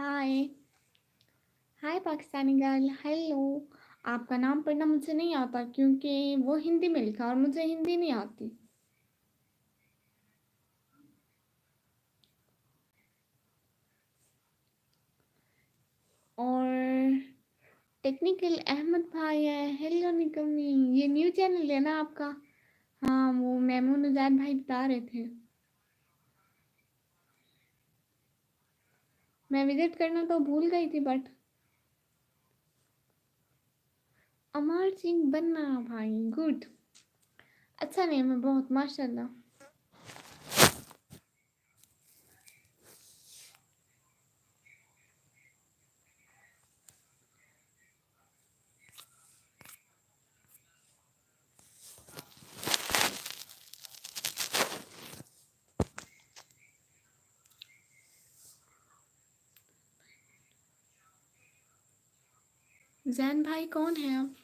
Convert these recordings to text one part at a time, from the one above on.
हाय। हाय Pakistani girl, hello. आपका नाम पढ़ना मुझे नहीं आता क्योंकि वो हिंदी में लिखा और मुझे हिंदी नहीं आती। और टेक्निकल अहमद भाई है, हेलो निकमी। ये न्यू चैनल है ना आपका? हाँ, वो मेमून उजैद भाई बता रहे थे। मैं विजिट करना तो भूल गई थी बट अमर सिंह बनना भाई, गुड। अच्छा नेम है बहुत, माशाल्लाह। जैन भाई कौन है आप?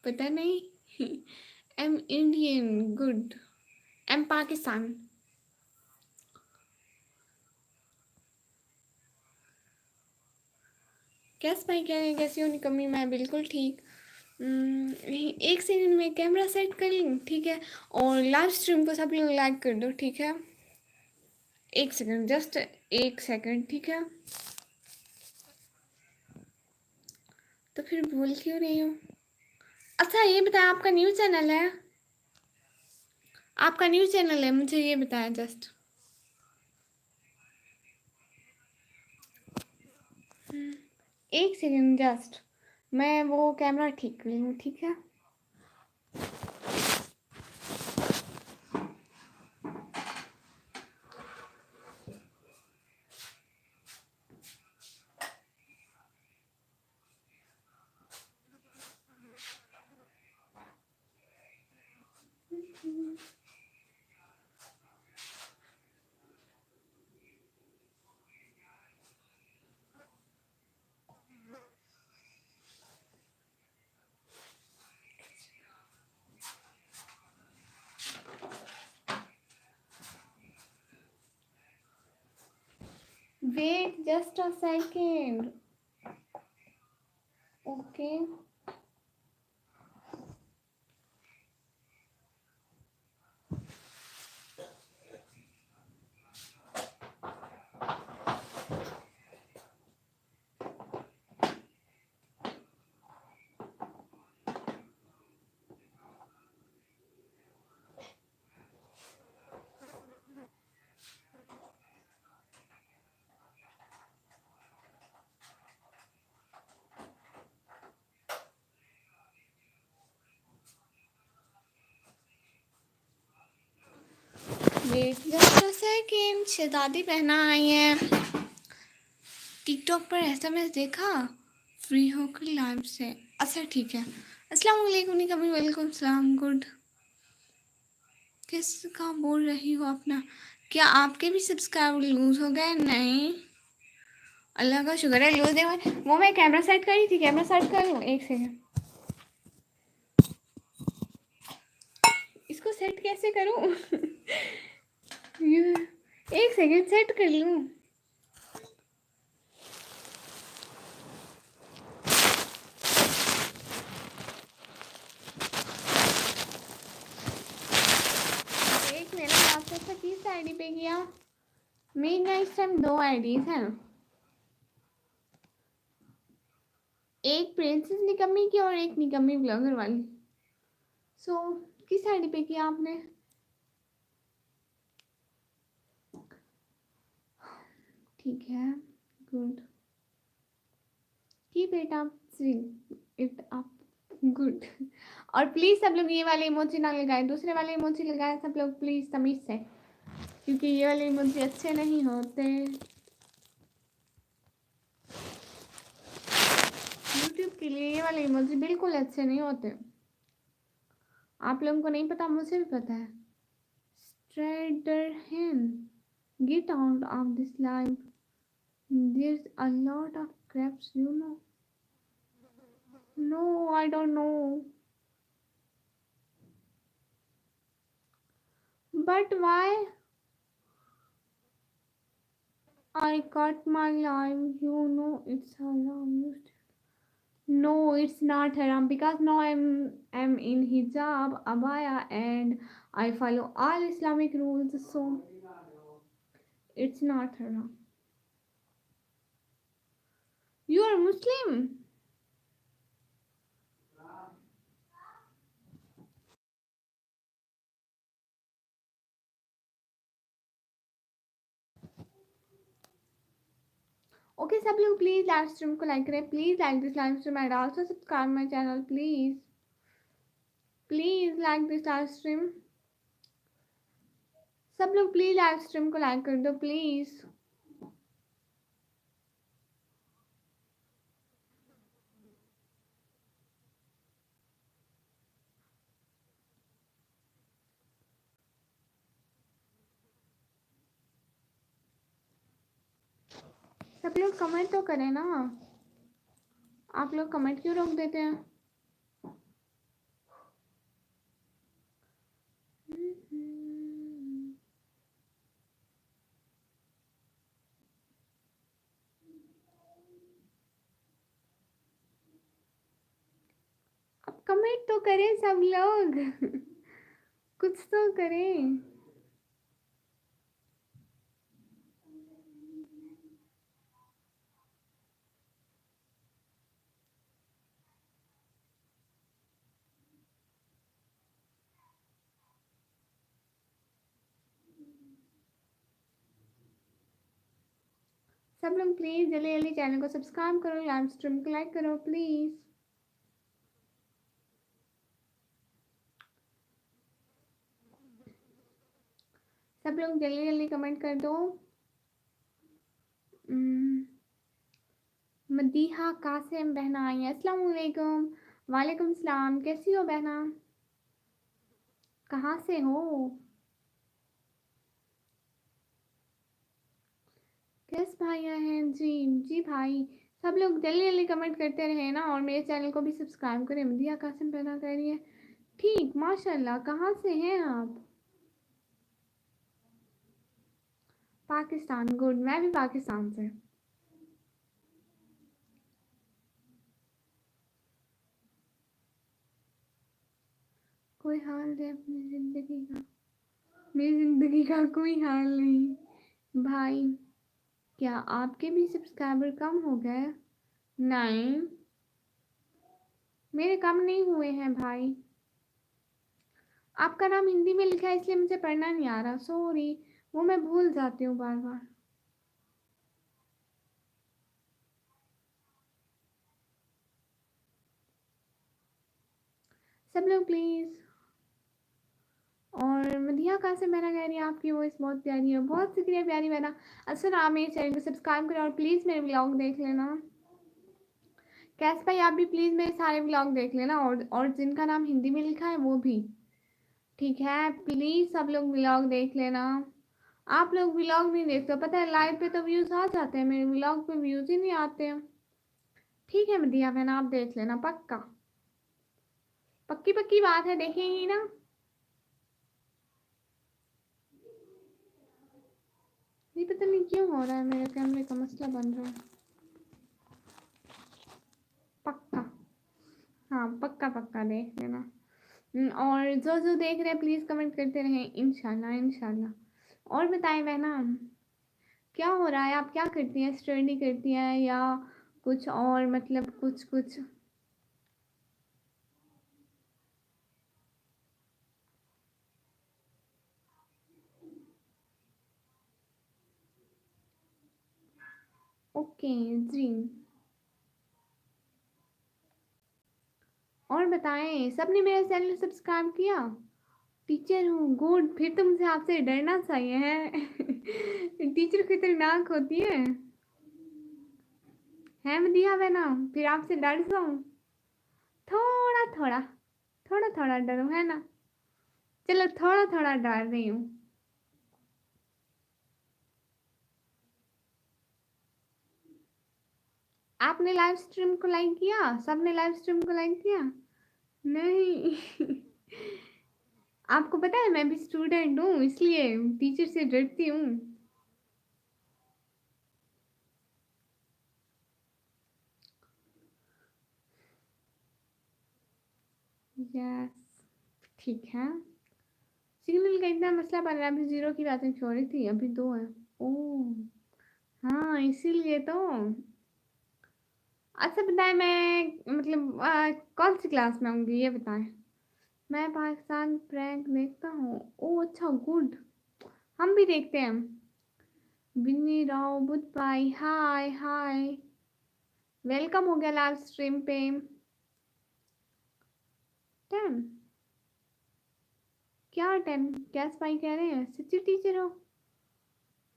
पता नहीं। Am Indian, good. Am Pakistan. कैस भाई कह रहे हैं कैसी हो निकम्मी? मैं बिल्कुल ठीक। एक सेकंड में कैमरा सेट कर लूँ, ठीक है? और लाइव स्ट्रीम को सब लोग लाइक कर दो, ठीक है? एक सेकंड, जस्ट एक सेकंड, ठीक है? तो फिर बोल क्यों रही हूँ? अच्छा ये बताया, आपका न्यूज़ चैनल है? आपका न्यूज़ चैनल है, मुझे ये बताया जस्ट। एक सेकंड जस्ट, मैं वो कैमरा ठीक कर लूँ, ठीक है? Wait just a second. Okay. Wait just a second, शहजादी पहना आई है। टिकटॉक पर एसएमएस देखा, फ्री होकर लाइव से। अच्छा ठीक है। अस्सलाम वालेकुम निकम्मी, वालेकुम सलाम, गुड। किसका बोल रही हो अपना? क्या आपके भी सब्सक्राइबर लूज हो गए? नहीं, अल्लाह का शुक्र है लूज है। वो मैं कैमरा सेट करी थी, कैमरा सेट कर लूँ एक सेकंड। इसको सेट कैसे करूँ? एक सेकंड सेट कर लूँ। एक मैंने आपसे अच्छा किस आईडी पे किया? मेरी ना इस टाइम दो आईडीज हैं, एक प्रिंसेस निकम्मी की और एक निकम्मी ब्लॉगर वाली। सो किस आईडी पे किया आपने? ठीक है, good. Keep it up, it up, good. और प्लीज सब लोग ये वाले इमोजी ना लगाए, दूसरे वाले इमोजी लगाए सब लोग प्लीज तमीज से, क्योंकि ये वाले इमोजी अच्छे नहीं होते। यूट्यूब के लिए ये वाले इमोजी बिल्कुल अच्छे नहीं होते। आप लोगों को नहीं पता, मुझे भी पता है। Straderhan, get out of this life. There's a lot of crabs, you know. No, I don't know. But why I cut my life. You know it's haram. No, it's not haram because now I'm in hijab, abaya, and I follow all Islamic rules. So it's not haram. You are Muslim. Okay, सब लोग please live stream को like करें. Please like this live stream and also subscribe my channel. Please like this live stream. सब लोग please live stream को like कर दो please. सब लोग कमेंट तो करें ना. आप लोग कमेंट क्यों रोक देते हैं? अब कमेंट तो करें सब लोग. कुछ तो करें. सब लोग प्लीज जल्दी जल्दी चैनल को सब्सक्राइब करो, लाइव स्ट्रीम को लाइक करो प्लीज. सब लोग जल्दी जल्दी कमेंट कर दो. मदीहा कासिम बहना आई है. अस्सलाम वालेकुम. वालेकुम सलाम. कैसी हो बहना? कहाँ से हो? किस भाई हैं? जी जी भाई. सब लोग जल्दी जल्दी कमेंट करते रहे ना, और मेरे चैनल को भी सब्सक्राइब करें. मदीहा कासिम बहना कह रही है. ठीक, माशाल्लाह. कहाँ से हैं आप? पाकिस्तान. गुड. मैं भी पाकिस्तान से. कोई हाल है अपनी जिंदगी का? मेरी जिंदगी का कोई हाल नहीं भाई. क्या आपके भी सब्सक्राइबर कम हो गए? नहीं, मेरे कम नहीं हुए हैं भाई. आपका नाम हिंदी में लिखा है इसलिए मुझे पढ़ना नहीं आ रहा. सॉरी, वो मैं भूल जाती हूँ बार बार. सब लोग प्लीज. और मदिया कहाँ से बहना कह रही है आपकी वॉइस बहुत प्यारी है. बहुत शुक्रिया प्यारी बहना. अच्छा, आप मेरे चैनल को सब्सक्राइब करें और प्लीज़ मेरे ब्लॉग देख लेना. कैस भाई आप भी प्लीज़ मेरे सारे ब्लॉग देख लेना, और जिनका नाम हिंदी में लिखा है वो भी. ठीक है, प्लीज़ सब लोग व्लॉग देख लेना. आप लोग व्लॉग नहीं देखते हो, पता है. लाइव पे तो व्यूज़ आ जाते हैं, मेरे व्लॉग पे व्यूज़ ही नहीं आते हैं. ठीक है मदिया बहन, आप देख लेना पक्का. पक्की पक्की बात है, देखेंगी ना? ये पता नहीं क्यों हो रहा है, मेरे कैमरे का मसला बन रहा है. पक्का. हाँ, पक्का पक्का देख लेना. और जो जो देख रहे हैं प्लीज़ कमेंट करते रहें. इंशाल्लाह इंशाल्लाह. और बताएं बहना, क्या हो रहा है? आप क्या करती हैं? स्टडी करती हैं या कुछ और, मतलब कुछ कुछ? ओके जी. और बताएं, सबने मेरा चैनल सब्सक्राइब किया? टीचर हूँ. गुड. फिर तो मुझे आपसे डरना चाहिए है. टीचर खतरनाक होती है मदिया बहना? फिर आपसे डर जाऊँ? थोड़ा थोड़ा. थोड़ा थोड़ा डरूँ है ना? चलो थोड़ा थोड़ा डर रही हूँ. आपने लाइव स्ट्रीम को लाइक किया? सबने लाइव स्ट्रीम को लाइक किया? नहीं. आपको पता है मैं भी स्टूडेंट हूँ, इसलिए टीचर से डरती हूँ. यस, ठीक है। सिग्नल का इतना मसला बन रहा है, अभी 0 की बातें हो रही थी, अभी 2 है। ओह! हाँ, इसीलिए तो। अच्छा बताएँ, मैं मतलब कौन-सी क्लास में होंगी ये बताएँ? मैं पाकिस्तान प्रैंक देखता हूँ। ओह! अच्छा, गुड। हम भी देखते हैं। बिन्नी राव बुध भाई, हाय हाय। वेलकम हो गया लाइव स्ट्रीम पे। 10 क्या 10? कैस भाई कह रहे हैं सच्ची टीचर हो?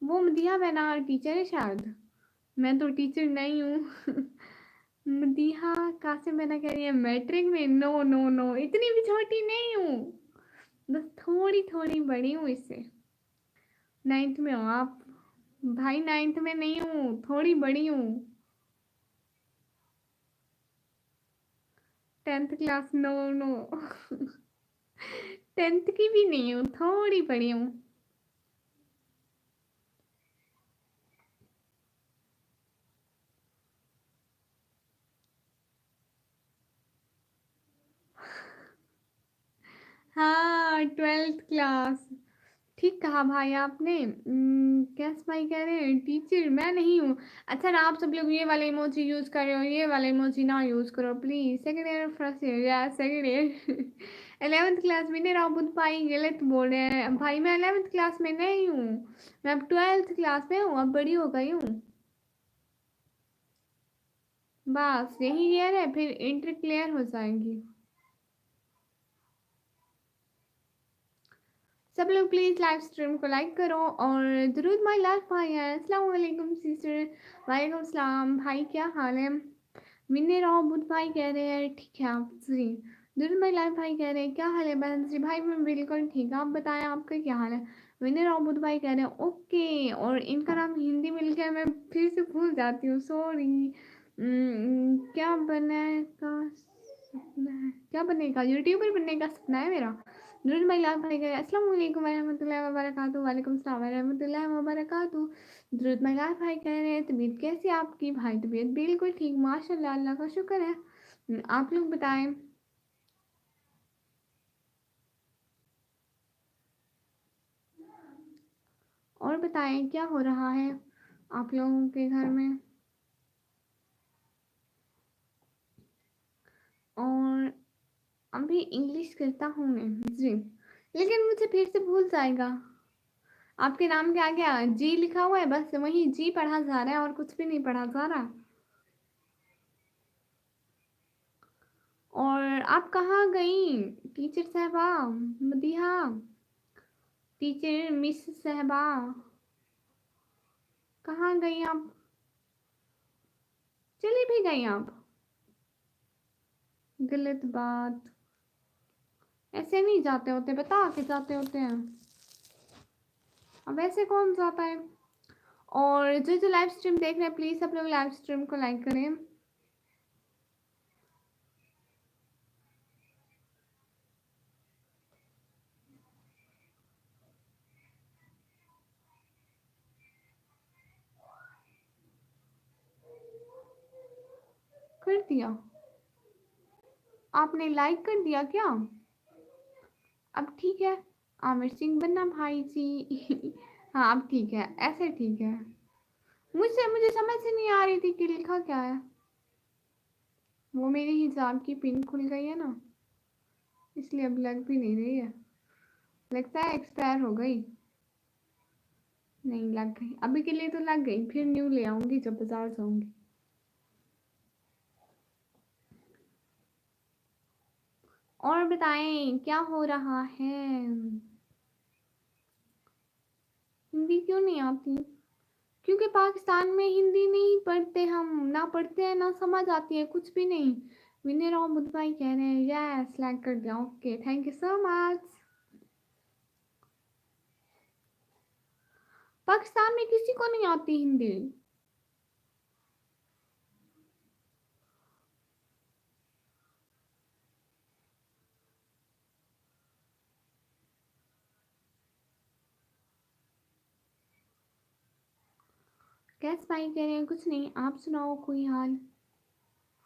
वो मदिया मैना टीचर है शायद। मैं तो टीचर नहीं हूँ। मदीहा कासिम मैना कह रही है मैट्रिक में। नो नो नो, इतनी भी छोटी नहीं हूँ, बस थोड़ी थोड़ी बड़ी हूँ इससे। 9th में हो आप? भाई 9th में नहीं हूँ, थोड़ी बड़ी हूँ। 10th class? No no. 10th की भी नहीं हूँ, थोड़ी बड़ी हूँ। हाँ, 12th क्लास। ठीक कहा भाई आपने। कैस भाई कह रहे हैं टीचर मैं नहीं हूँ। अच्छा ना, आप सब लोग ये वाले इमोजी यूज कर रहे हो, ये वाले इमोजी ना यूज करो please. Second year first year या सेकंड ईयर। 11th क्लास में नहीं, राबुद भाई गलत बोल रहे हैं भाई, मैं 11th क्लास में नहीं हूँ, मैं अब 12th क्लास में हूँ, अब बड़ी हो गई हूँ। बस यही ईयर है, फिर इंटर क्लियर हो जाएंगी। सब लोग प्लीज़ लाइव स्ट्रीम को लाइक करो और दुरूद माय लाइफ भाई है। अस्सलाम वालेकुम सिस्टर। वालेकुम सलाम भाई, क्या हाल है? मिन्ने राव बुध भाई कह रहे हैं ठीक है आप जी। दुरूद माय लाइफ भाई कह रहे हैं क्या हाल है बहन जी? भाई मैं बिल्कुल ठीक, आप बताएं आपका क्या हाल है? मिन्ने राव बुध भाई कह रहे हैं ओके, और इनका नाम हिंदी मिल गया, मैं फिर से भूल जाती हूँ, सॉरी। क्या बनने का सपना है? क्या बनने का? यूट्यूबर बनने का सपना है मेरा। नूर भाई लाल भाई गए अस्सलाम वालेकुम वरहमतुल्लाहि वबरकातुहू। वालेकुम सलाम वरहमतुल्लाहि वबरकातुहू। दुरूद भाई लाल भाई कह रहे हैं तबीयत कैसी है आपकी? भाई तबीयत बिल्कुल ठीक माशाल्लाह, अल्लाह का शुक्र है। आप लोग बताएं। और बताएं क्या हो रहा है आप लोगों के घर में? और अभी इंग्लिश करता हूँ मैं जी, लेकिन मुझे फिर से भूल जाएगा। आपके नाम के आगे जी लिखा हुआ है, बस वही जी पढ़ा जा रहा है और कुछ भी नहीं पढ़ा जा रहा। और आप कहाँ गई टीचर साहबा? मदीहा टीचर मिस साहबा, कहाँ गई आप? चली भी गई आप? गलत बात, ऐसे नहीं जाते होते, बता के जाते होते हैं। अब ऐसे कौन जाता है? और जो जो लाइव स्ट्रीम देख रहे हैं प्लीज सब लोग लाइव स्ट्रीम को लाइक करें। कर दिया? आपने लाइक कर दिया क्या? अब ठीक है। आमिर सिंह बनना भाई जी। हाँ अब ठीक है, ऐसे ठीक है। मुझसे मुझे समझ से नहीं आ रही थी कि लिखा क्या है। वो मेरे हिजाब की पिन खुल गई है ना, इसलिए अब लग भी नहीं रही है। लगता है एक्सपायर हो गई। नहीं लग गई, अभी के लिए तो लग गई, फिर न्यू ले आऊंगी जब बाजार जाऊंगी। और बताएं क्या हो रहा है? हिंदी क्यों नहीं आती? क्योंकि पाकिस्तान में हिंदी नहीं पढ़ते हम, ना पढ़ते हैं ना समझ आती है, कुछ भी नहीं। विनय राव बुद्ध भाई कह रहे हैं यस लाइक कर दिया, okay thank you so much. Pakistan में किसी को नहीं आती हिंदी। कैस भाई कह रहे हैं कुछ नहीं, आप सुनाओ कोई हाल?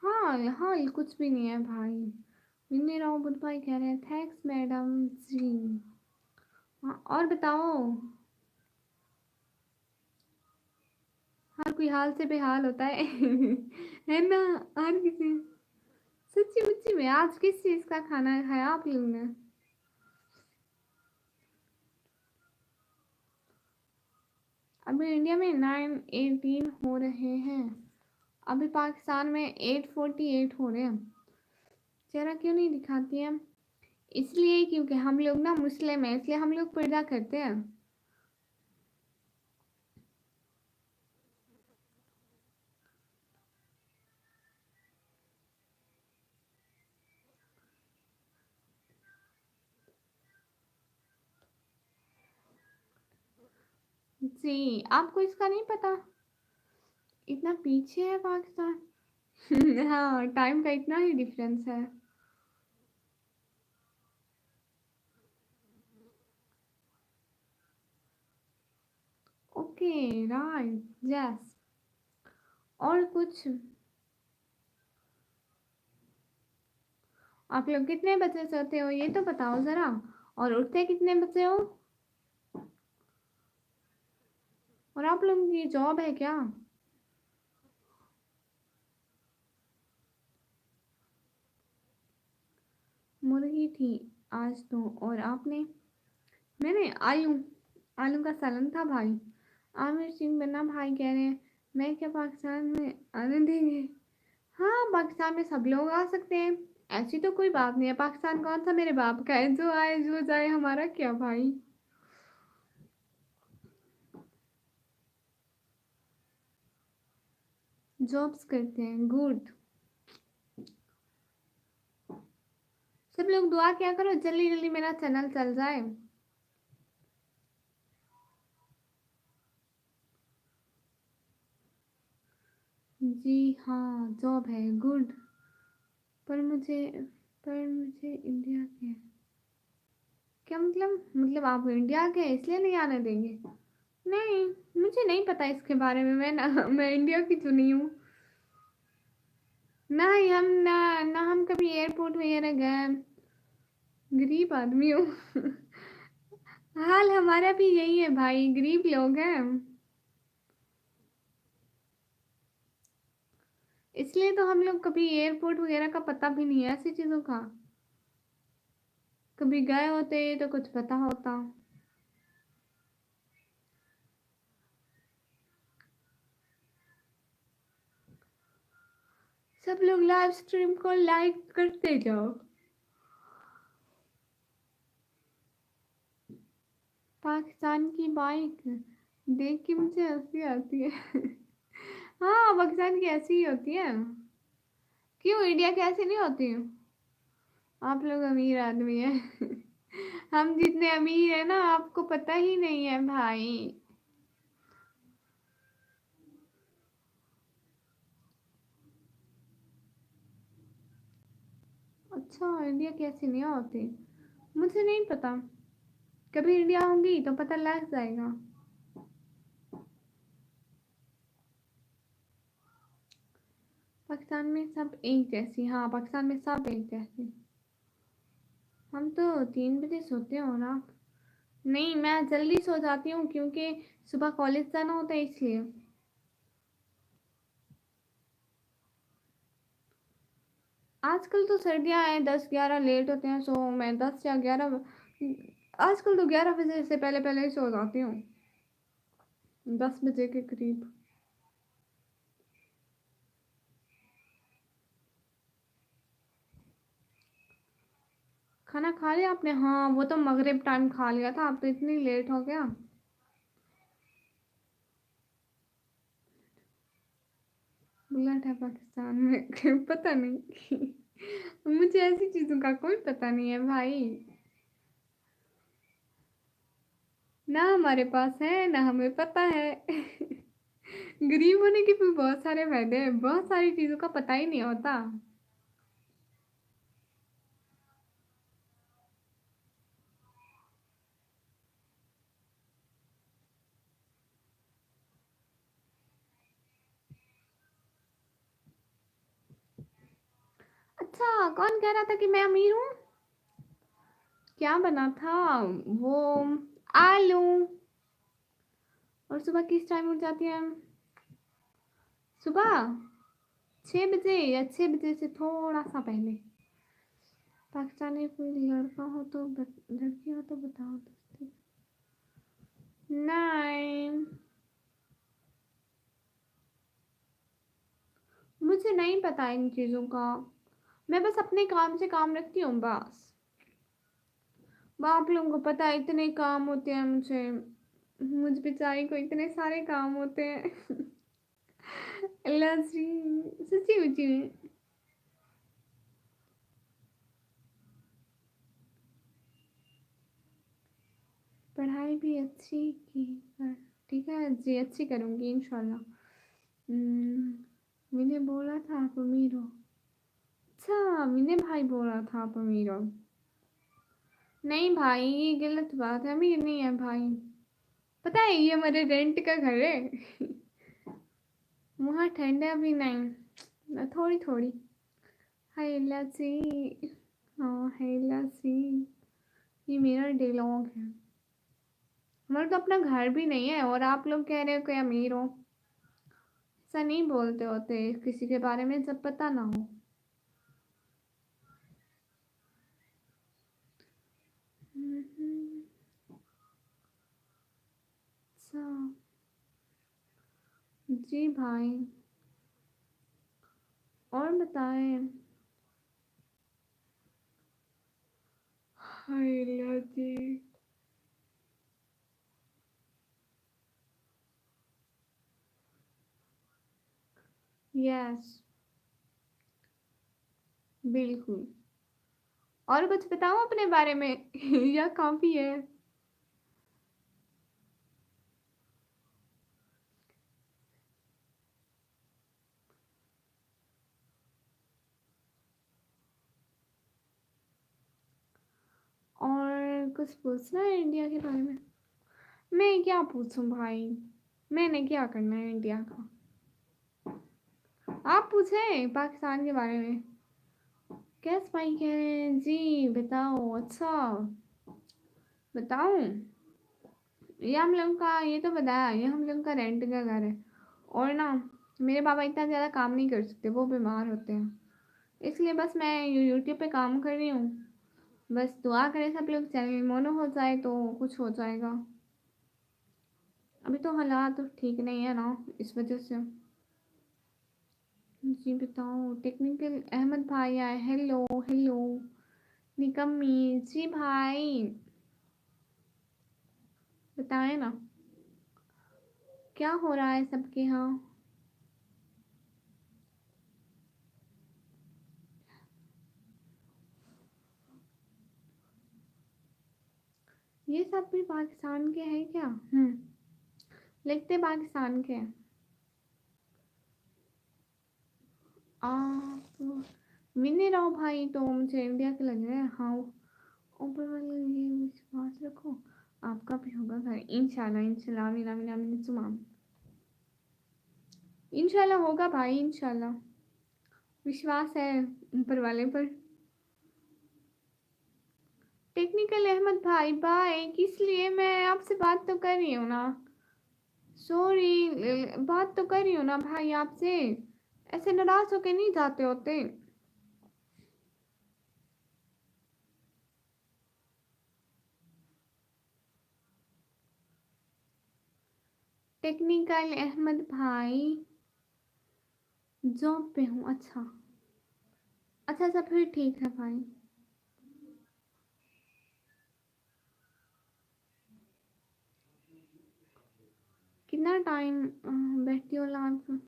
हाल हाल कुछ भी नहीं है भाई, विनय राव बुद्ध भाई कह रहे हैं थैंक्स मैडम जी। हाँ और बताओ, हर कोई हाल से बेहाल होता है है ना। हर किसी, सच्ची मुच्ची में आज किस चीज का खाना खाया आप लोगों ने? अभी इंडिया में 9:18 हो रहे हैं, अभी पाकिस्तान में 8:48 हो रहे हैं। चेहरा क्यों नहीं दिखाती है? इसलिए क्योंकि हम लोग ना मुस्लिम है, इसलिए हम लोग पर्दा करते हैं। जी आपको इसका नहीं पता, इतना पीछे है पाकिस्तान हाँ टाइम का इतना ही डिफरेंस है। Okay right yes. और कुछ, आप लोग कितने बजे सोते हो ये तो बताओ जरा, और उठते कितने बजे हो? और आप लोगों की जॉब है क्या? मुर्गी थी आज तो, और आपने? मैंने आलू, आलू का सालन था भाई। आमिर सिंह बन्ना भाई कह रहे हैं मैं क्या पाकिस्तान में आने देंगे? हाँ पाकिस्तान में सब लोग आ सकते हैं, ऐसी तो कोई बात नहीं है। पाकिस्तान कौन सा मेरे बाप का है, जो आए जो जाए हमारा क्या भाई। जॉब्स करते हैं गुड। सब लोग दुआ क्या करो जल्दी जल्दी मेरा चैनल चल जाए। जी हाँ जॉब है गुड। पर मुझे पर मुझे इंडिया के, क्या मतलब आप इंडिया के हैं, इसलिए नहीं आने देंगे? नहीं, मुझे नहीं पता इसके बारे में, मैं ना मैं इंडिया की तो नहीं हूँ। ना ही हम ना हम कभी एयरपोर्ट वगैरह गए, गरीब आदमी हूँ हाल हमारा भी यही है भाई, गरीब लोग हैं इसलिए तो हम लोग कभी एयरपोर्ट वगैरह का पता भी नहीं है ऐसी चीजों का। कभी गए होते तो कुछ पता होता। सब लोग लाइव स्ट्रीम को लाइक करते जाओ। पाकिस्तान की बाइक देख के मुझे हंसी आती है हाँ पाकिस्तान की ऐसी ही होती है। क्यों इंडिया की ऐसी नहीं होती? आप लोग अमीर आदमी है हम जितने अमीर है ना आपको पता ही नहीं है भाई। अच्छा इंडिया की ऐसी नहीं होती, मुझे नहीं पता। कभी इंडिया होंगी तो पता लग जाएगा। पाकिस्तान में सब एक जैसी, हाँ पाकिस्तान में सब एक जैसी। हम तो 3 बजे सोते हो ना? नहीं मैं जल्दी सो जाती हूँ क्योंकि सुबह कॉलेज जाना होता है इसलिए। आजकल तो सर्दियाँ हैं, 10-11 लेट होते हैं, सो मैं 10 या 11, आजकल तो 11 बजे से पहले पहले ही सो जाती हूँ, 10 बजे के करीब। खाना खा लिया आपने? हाँ वो तो मगरिब टाइम खा लिया था, अब तो इतनी लेट हो गया। बुलेट है पाकिस्तान में पता नहीं मुझे ऐसी चीजों का कोई पता नहीं है भाई। ना हमारे पास है ना हमें पता है गरीब होने के भी बहुत सारे फायदे हैं, बहुत सारी चीजों का पता ही नहीं होता। अच्छा, कौन कह रहा था कि मैं अमीर हूँ? क्या बना था? वो आलू। और सुबह किस टाइम उठ जाती है? सुबह 6 बजे या 6 बजे से थोड़ा सा पहले। पाकिस्तानी कोई लड़का हो तो लड़की हो तो बताओ दोस्ती। नहीं, मुझे नहीं पता इन चीज़ों का। मैं बस अपने काम से काम रखती हूँ बस। आप लोगों को पता है इतने काम होते हैं मुझे। मुझ बेचारी को इतने सारे काम होते हैं। अल्लाह जी, सच्ची मुची में। पढ़ाई भी अच्छी की पर ठीक है जी, अच्छी करूँगी इंशाल्लाह। मैंने बोला था आप अमीर हो। अच्छा, मैंने भाई बोला था आप अमीर हो। नहीं भाई, ये गलत बात है, अमीर नहीं है भाई। पता है ये हमारे रेंट का घर है। वहाँ ठंड है अभी नहीं, थोड़ी थोड़ी। हाय लस्सी। हाँ है लस्सी। ये मेरा डिलॉग है। हमारा तो अपना घर भी नहीं है और आप लोग कह रहे हो कि अमीर हो। ऐसा नहीं बोलते होते किसी के बारे में जब पता ना हो। अच्छा जी भाई, और बताएं। हाय लस्सी। यस, बिल्कुल। और कुछ बताओ अपने बारे में। या काफी है? और कुछ पूछना है इंडिया के बारे में? मैं क्या पूछूं भाई, मैंने क्या करना है इंडिया का? आप पूछे पाकिस्तान के बारे में। क्या स्पाई कह रहे हैं जी, बताओ। अच्छा, बताऊं? ये हम लोग का, ये तो बताया, ये हम लोग का रेंट का घर है। और ना, मेरे पापा इतना ज़्यादा काम नहीं कर सकते, वो बीमार होते हैं। इसलिए बस मैं यूट्यूब पे काम कर रही हूँ। बस दुआ करें सब लोग, चैनल मोनो हो जाए तो कुछ हो जाएगा। अभी तो हालात तो ठीक नहीं है ना, इस वजह से। जी बताओ। टेक्निकल अहमद भाई आए, हेलो हेलो। निकम्मी जी भाई, बताएं ना क्या हो रहा है सबके यहाँ। ये सब भी पाकिस्तान के हैं क्या? लिखते पाकिस्तान के हैं। आप मिनी राव भाई तो मुझे इंडिया के लग रहे हैं। हाँ, ऊपर वाले ये विश्वास रखो, आपका भी होगा घर इंशाल्लाह। इंशाल्लाह, आमीन आमीन आमीन सुमा। इंशाल्लाह होगा भाई, इंशाल्लाह। विश्वास है ऊपर वाले पर। टेक्निकल अहमद भाई बाय, किस लिए? मैं आपसे बात तो कर रही हूँ ना। सॉरी, बात तो कर रही हूँ ना भाई आपसे। ऐसे नाराज होके नहीं जाते होते। टेक्निकल अहमद भाई, जॉब पे हूँ। अच्छा अच्छा अच्छा, फिर ठीक है भाई। कितना टाइम बैठती हो लाइव में?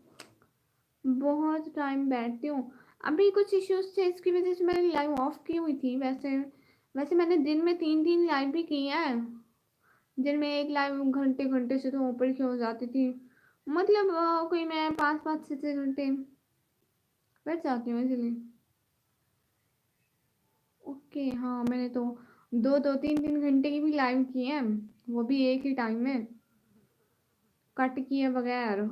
बहुत टाइम बैठती हूँ। अभी कुछ इश्यूज थे, इसकी वजह से मैंने लाइव ऑफ की हुई थी। वैसे वैसे मैंने दिन में 3 3 लाइव भी की है। दिन में एक लाइव घंटे घंटे से तो ऊपर की हो जाती थी। मतलब कोई मैं 5 5 6 6 घंटे बैठ जाती हूँ इसलिए। ओके, हाँ मैंने तो 2 2 3 3 घंटे की भी लाइव की है। वो भी एक ही टाइम में, कट किए बगैर।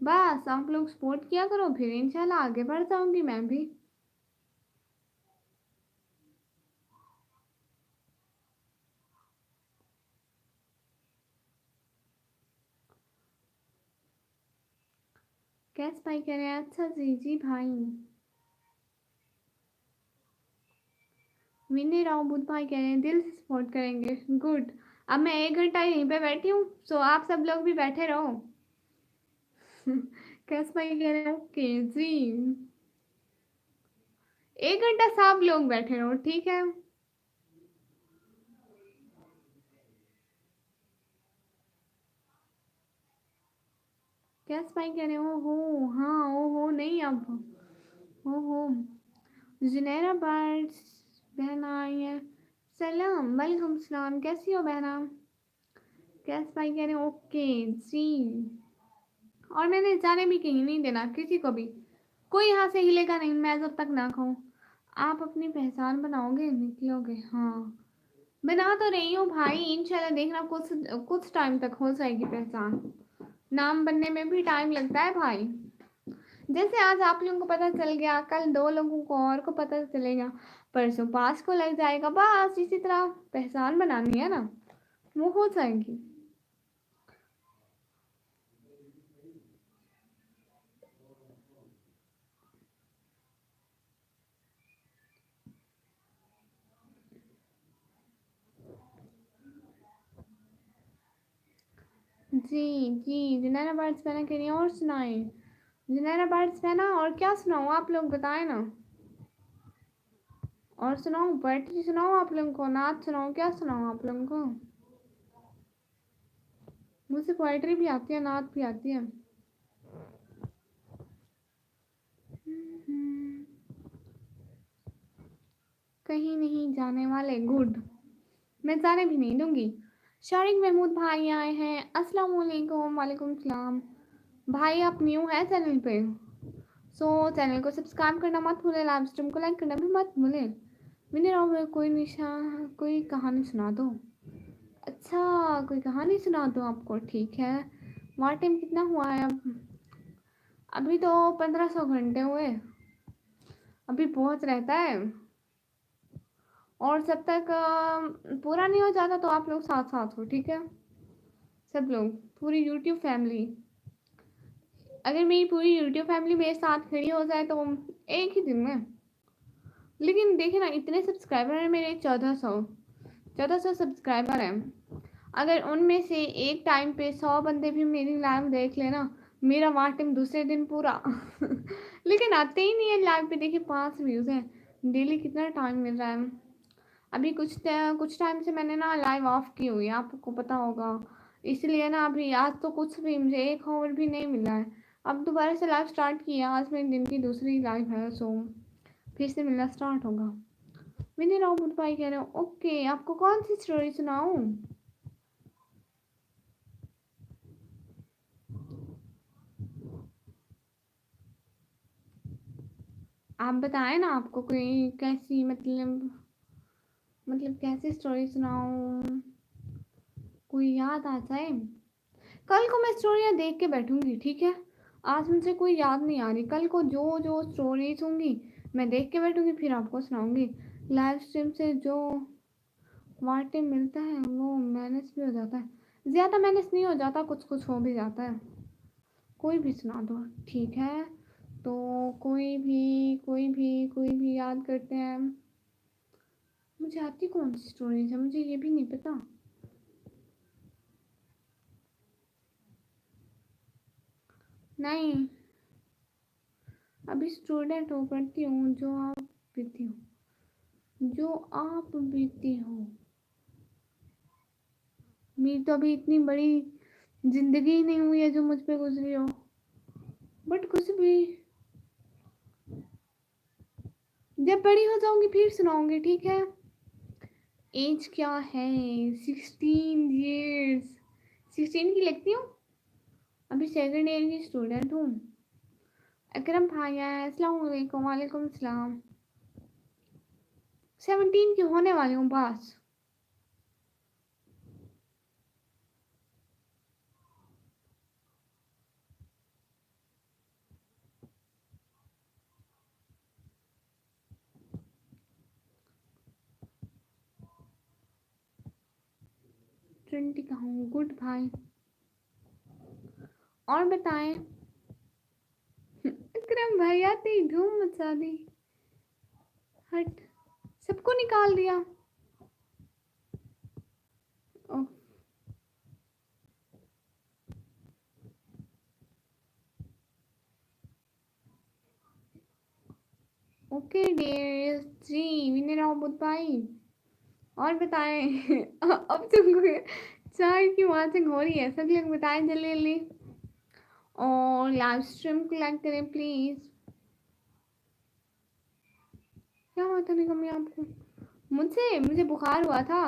बस आप लोग सपोर्ट किया करो, फिर इंशाल्लाह आगे बढ़ जाऊंगी मैं भी। कैस भाई कह रहे हैं अच्छा जी जी भाई। विनय राव बुद्ध भाई कह रहे हैं दिल से सपोर्ट करेंगे। गुड। अब मैं 1 घंटा यहीं पे बैठी हूँ, सो आप सब लोग भी बैठे रहो। कैस भाई कह रहे हैं ओके जी। 1 घंटा सब लोग बैठे रहो, ठीक है। कैस भाई कह रहे हो हाँ हो नहीं अब। हो जुनैरा बर्ड्स बहना आई है। सलाम वालेकुम सलाम, कैसी हो बहना। कैस भाई कह रहे हैं ओके जी। और मैंने जाने भी कहीं नहीं देना किसी को भी, कोई यहाँ से हिलेगा नहीं मैं जब तक ना कहूँ। आप अपनी पहचान बनाओगे निकलोगे, हाँ बना तो रही हूँ भाई, इंशाल्लाह देखना कुछ कुछ टाइम तक हो जाएगी पहचान। नाम बनने में भी टाइम लगता है भाई। जैसे आज आप लोगों को पता चल गया, कल 2 लोगों को और को पता चलेगा, परसों 5 को लग जाएगा, बस इसी तरह पहचान बनानी है ना, वो हो जाएगी। जी जी जिनारा बर्ड्स पहना के लिए और सुनाए। जिनारा बर्ड्स पहना और क्या सुनाऊँ, आप लोग बताएं ना। और सुनाऊँ, पोएट्री सुनाऊँ आप लोगों को, नाच सुनाऊँ, क्या सुनाऊँ आप लोगों को। मुझे पोएट्री भी आती है, नाच भी आती है। कहीं नहीं जाने वाले, गुड। मैं जाने भी नहीं दूंगी। शारिक महमूद भाई आए हैं, अस्सलाम वालेकुम। वालेकुम सलाम। भाई आप न्यू है चैनल पे, सो चैनल को सब्सक्राइब करना मत भूलें, लाइव स्ट्रीम को लाइक करना भी मत भूलें। विनर और कोई कोई कहानी सुना दो। अच्छा कोई कहानी सुना दो आपको, ठीक है। वहाँ टाइम कितना हुआ है अब। अभी तो 1500 घंटे हुए, अभी बहुत रहता है। और जब तक पूरा नहीं हो जाता तो आप लोग साथ साथ हो, ठीक है। सब लोग, पूरी यूट्यूब फैमिली, अगर मेरी पूरी यूट्यूब फैमिली मेरे साथ खड़ी हो जाए तो एक ही दिन में। लेकिन देखिए ना, इतने सब्सक्राइबर हैं मेरे, 1400 सब्सक्राइबर हैं। अगर उनमें से एक टाइम पे 100 बंदे भी मेरी लाइव देख लेना, मेरा वहाँ टाइम दूसरे दिन पूरा। लेकिन आते ही नहीं है लाइव पे, देखिए 5 व्यूज़ हैं। डेली कितना टाइम मिल रहा है। अभी कुछ टाइम से मैंने ना लाइव ऑफ की हुई है, आपको पता होगा, इसलिए ना अभी आज तो कुछ भी मुझे 1 आवर भी नहीं मिला है। अब दोबारा से लाइव स्टार्ट किया, आज मेरे दिन की दूसरी लाइव है, सो फिर से मिलना स्टार्ट होगा। विनय राव बुद्ध भाई कह रहे हो ओके, आपको कौन सी स्टोरी सुनाऊं। आप बताएं ना, आपको कोई कैसी मतलब कैसी स्टोरी सुनाऊं, कोई याद आ जाए। कल को मैं स्टोरियाँ देख के बैठूंगी, ठीक है। आज मुझे कोई याद नहीं आ रही, कल को जो जो स्टोरीज होंगी मैं देख के बैठूंगी, फिर आपको सुनाऊंगी। लाइव स्ट्रीम से जो वाटे मिलता है वो मैनेज भी हो जाता है, ज़्यादा मैनेज नहीं हो जाता, कुछ कुछ हो भी जाता है। कोई भी सुना दो, ठीक है। तो कोई भी याद करते हैं। मुझे आती कौन सी स्टोरीज है, मुझे ये भी नहीं पता। नहीं, अभी स्टूडेंट हो, पढ़ती हूँ, जो आप बीती हो। मेरी तो अभी इतनी बड़ी जिंदगी ही नहीं हुई है जो मुझ पे गुजरी हो, बट कुछ भी, जब बड़ी हो जाऊंगी फिर सुनाऊंगी, ठीक है। एज क्या है, 16 ईयर्स, 16 की लगती हूँ। अभी सेकंड ईयर की स्टूडेंट हूँ। अकरम भाई आया, अस्सलाम वालेकुम। वालेकुम सलाम। 17 की होने वाली हूँ बस। ट्वेंटी का हूँ। गुड भाई। और बताएं। विक्रम भाई आते ही धूम मचा दी। हट, सबको निकाल दिया। ओह, ओके डियर जी, विनर ऑफ बुध भाई। और बताएं। अब तुमको चाय की वाचिंग हो रही है, सब लोग बताएं जल्दी जल्दी। और लाइव स्ट्रीम को लाइक करें प्लीज। क्या हुआ था निकम्मी आपको? मुझे बुखार हुआ था।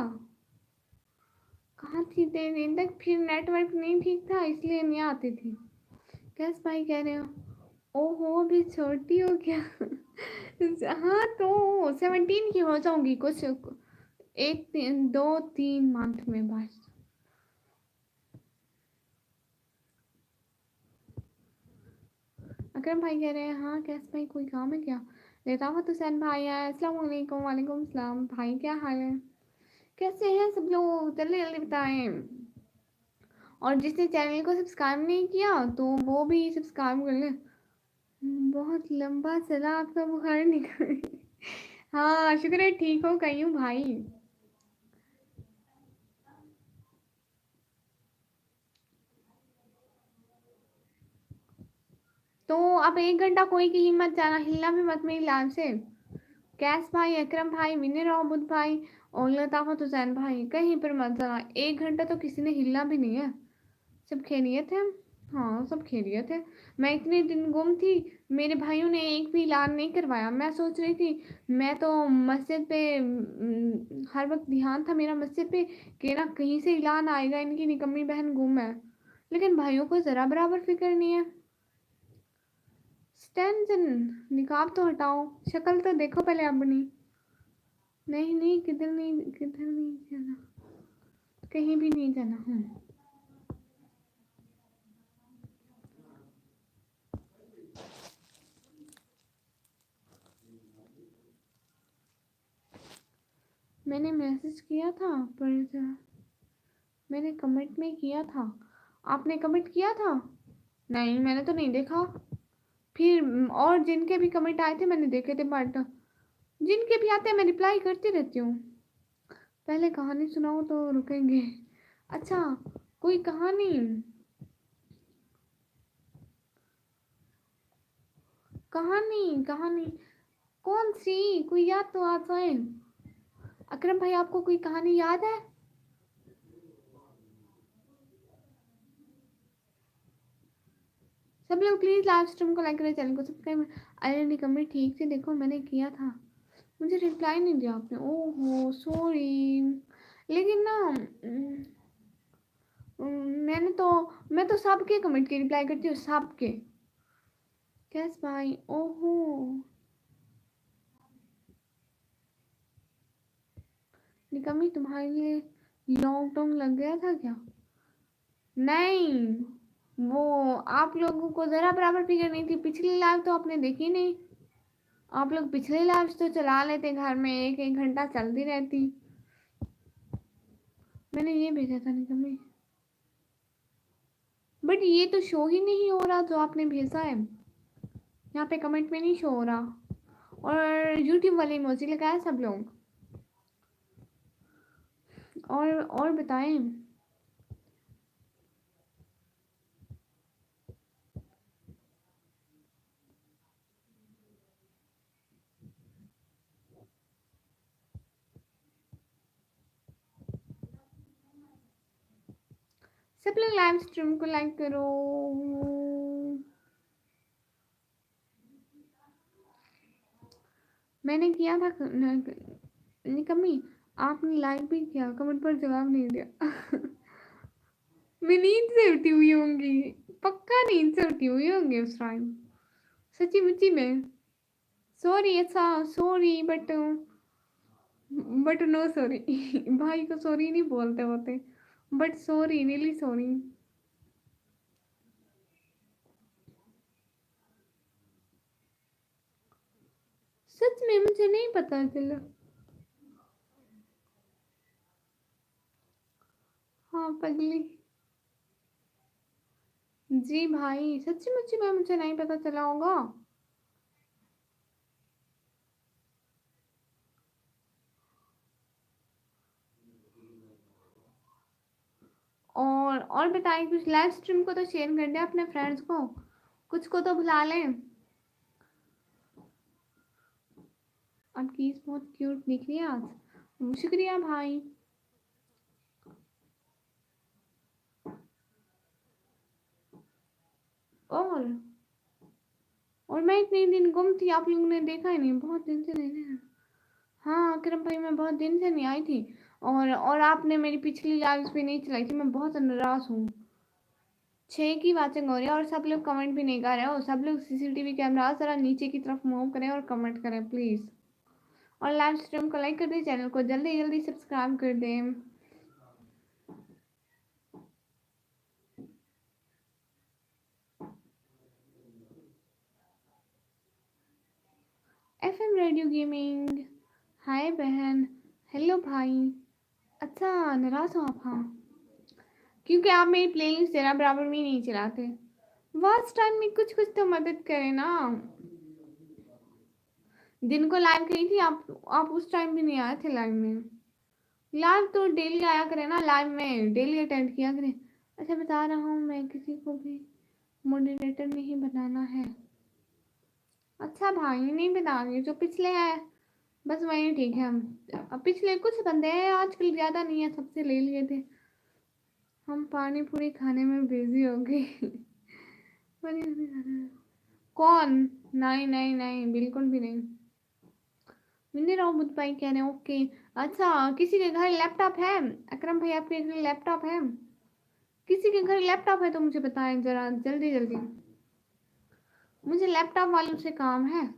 कहाँ थी देर दिन तक, फिर नेटवर्क नहीं ठीक था इसलिए नहीं आती थी। कैस भाई कह रहे हो? ओहो अभी छोटी हो क्या? हाँ तो 17 की हो जाऊंगी कुछ एक 2-3 मंथ में बस। अकरम भाई कह रहे हैं हाँ कैस भाई कोई काम है क्या? लेताफत हुसैन भाई आए, अस्सलाम वालेकुम। वालेकुम सलाम भाई, क्या हाल है? कैसे हैं सब लोग, जल्दी जल्दी बताएं। और जिसने चैनल को सब्सक्राइब नहीं किया तो वो भी सब्सक्राइब कर ले। बहुत लंबा चला आपका बुखार निकल। हाँ शुक्र है ठीक हो गई हूँ भाई। तो अब 1 घंटा कोई कहीं मत जाना, हिलना भी मत मेरी लाइन से। कैस भाई, अकरम भाई, विनर अहमद भाई और लताफत हुसैन भाई कहीं पर मत जाना। 1 घंटा तो किसी ने हिलना भी नहीं है। सब खैरियत है? हाँ सब खैरियत है। मैं इतने दिन गुम थी, मेरे भाइयों ने एक भी ऐलान नहीं करवाया। मैं सोच रही थी, मैं तो मस्जिद पे हर वक्त ध्यान था मेरा मस्जिद पे कि ना कहीं से ऐलान आएगा इनकी निकम्मी बहन गुम है। लेकिन भाइयों को ज़रा बराबर फिक्र नहीं है। टेंशन, निकाब तो हटाओ, शक्ल तो देखो पहले अपनी। नहीं नहीं, किधर नहीं जाना, कहीं भी नहीं जाना। मैंने मैसेज किया था पर मैंने कमेंट में किया था। आपने कमेंट किया था? नहीं मैंने तो नहीं देखा। फिर और जिनके भी कमेंट आए थे मैंने देखे थे, बट जिनके भी आते हैं मैं रिप्लाई करती रहती हूँ। पहले कहानी सुनाओ तो रुकेंगे। अच्छा, कोई कहानी? कहानी कहानी कौन सी? कोई याद तो आ जाए। अकरम भाई आपको कोई कहानी याद है? सब लोग प्लीज लाइव स्ट्रीम को लाइक करें, चैनल को सब्सक्राइब। अरे निकम्मी ठीक से देखो, मैंने किया था, मुझे रिप्लाई नहीं दिया आपने। ओहो सॉरी। लेकिन ना मैं तो सबके कमेंट की रिप्लाई करती हूँ, सबके। कैस भाई ओहो, निकम्मी तुम्हारे लिए लॉकडाउन लग गया था क्या? नहीं, वो आप लोगों को जरा बराबर फिक्र नहीं थी। पिछली लाइव तो आपने देखी नहीं। आप लोग पिछले लाइव तो चला लेते घर में, 1-1 घंटा चलती रहती। मैंने ये भेजा था निकम्मी, बट ये तो शो ही नहीं हो रहा जो आपने भेजा है। यहाँ पे कमेंट में नहीं शो हो रहा। और यूट्यूब वाले इमोजी लगाए सब लोग। और बताएं। सब लोग लाइव स्ट्रीम को लाइक करो। मैंने किया था निकम्मी, आपने लाइक भी किया, कमेंट पर जवाब नहीं दिया। मैं नींद से उठी हुई होंगी, पक्का नींद से उठी हुई होंगी उस टाइम, सच्ची मुच्ची में। सॉरी, अच्छा सॉरी बट नो सॉरी। भाई को सॉरी नहीं बोलते होते, बट सॉरी, रियली सॉरी। सच में मुझे नहीं पता चला। हाँ पगली। जी भाई, सच्ची मुच्ची में मुझे नहीं पता चला होगा। और बताएं कुछ, लाइव स्ट्रीम को तो शेयर कर दे अपने फ्रेंड्स को, कुछ को तो बुला लें। आपकी बहुत क्यूट दिख रही है आज। शुक्रिया भाई। और मैं इतने दिन गुम थी, आप लोगों ने देखा ही नहीं, बहुत दिन से नहीं देखा। हाँ अकरम भाई, मैं बहुत दिन से नहीं आई थी। और आपने मेरी पिछली लाइव्स भी नहीं चलाई थी, मैं बहुत नाराज हूँ। 6 की वाचिंग हो रही है और सब लोग कमेंट भी नहीं कर रहे हो। सब लोग सीसीटीवी कैमरा जरा नीचे की तरफ मूव करें और कमेंट करें प्लीज़। और लाइव स्ट्रीम को लाइक कर दें, चैनल को जल्दी जल्दी सब्सक्राइब कर दें। FM रेडियो गेमिंग, हाय बहन, हेलो भाई। अच्छा नाराज हो आप? हाँ, क्योंकि आप मेरी प्लेलिस्ट जरा बराबर में नहीं चलाते। वास्ट टाइम में कुछ कुछ तो मदद करें ना। दिन को लाइव करी थी आप उस टाइम भी नहीं आए थे लाइव में। लाइव तो डेली आया करे ना, लाइव में डेली अटेंड किया करें। अच्छा बता रहा हूँ, मैं किसी को भी मॉडरेटर नहीं बनाना है। अच्छा भाई, नहीं बनाओगे, जो पिछले है बस वही ठीक है। अब पिछले कुछ बंदे हैं, आजकल ज़्यादा नहीं है, सबसे ले लिए थे। हम पानी पूरी खाने में बिजी हो गए। कौन? नहीं नहीं नहीं, बिल्कुल भी नहीं। मिनी राउत भाई कह रहे हैं ओके। अच्छा, किसी के घर लैपटॉप है? अकरम भाई आपके घर लैपटॉप है? किसी के घर लैपटॉप है तो मुझे बताएं जरा जल्दी जल्दी, मुझे लैपटॉप वालों से काम है।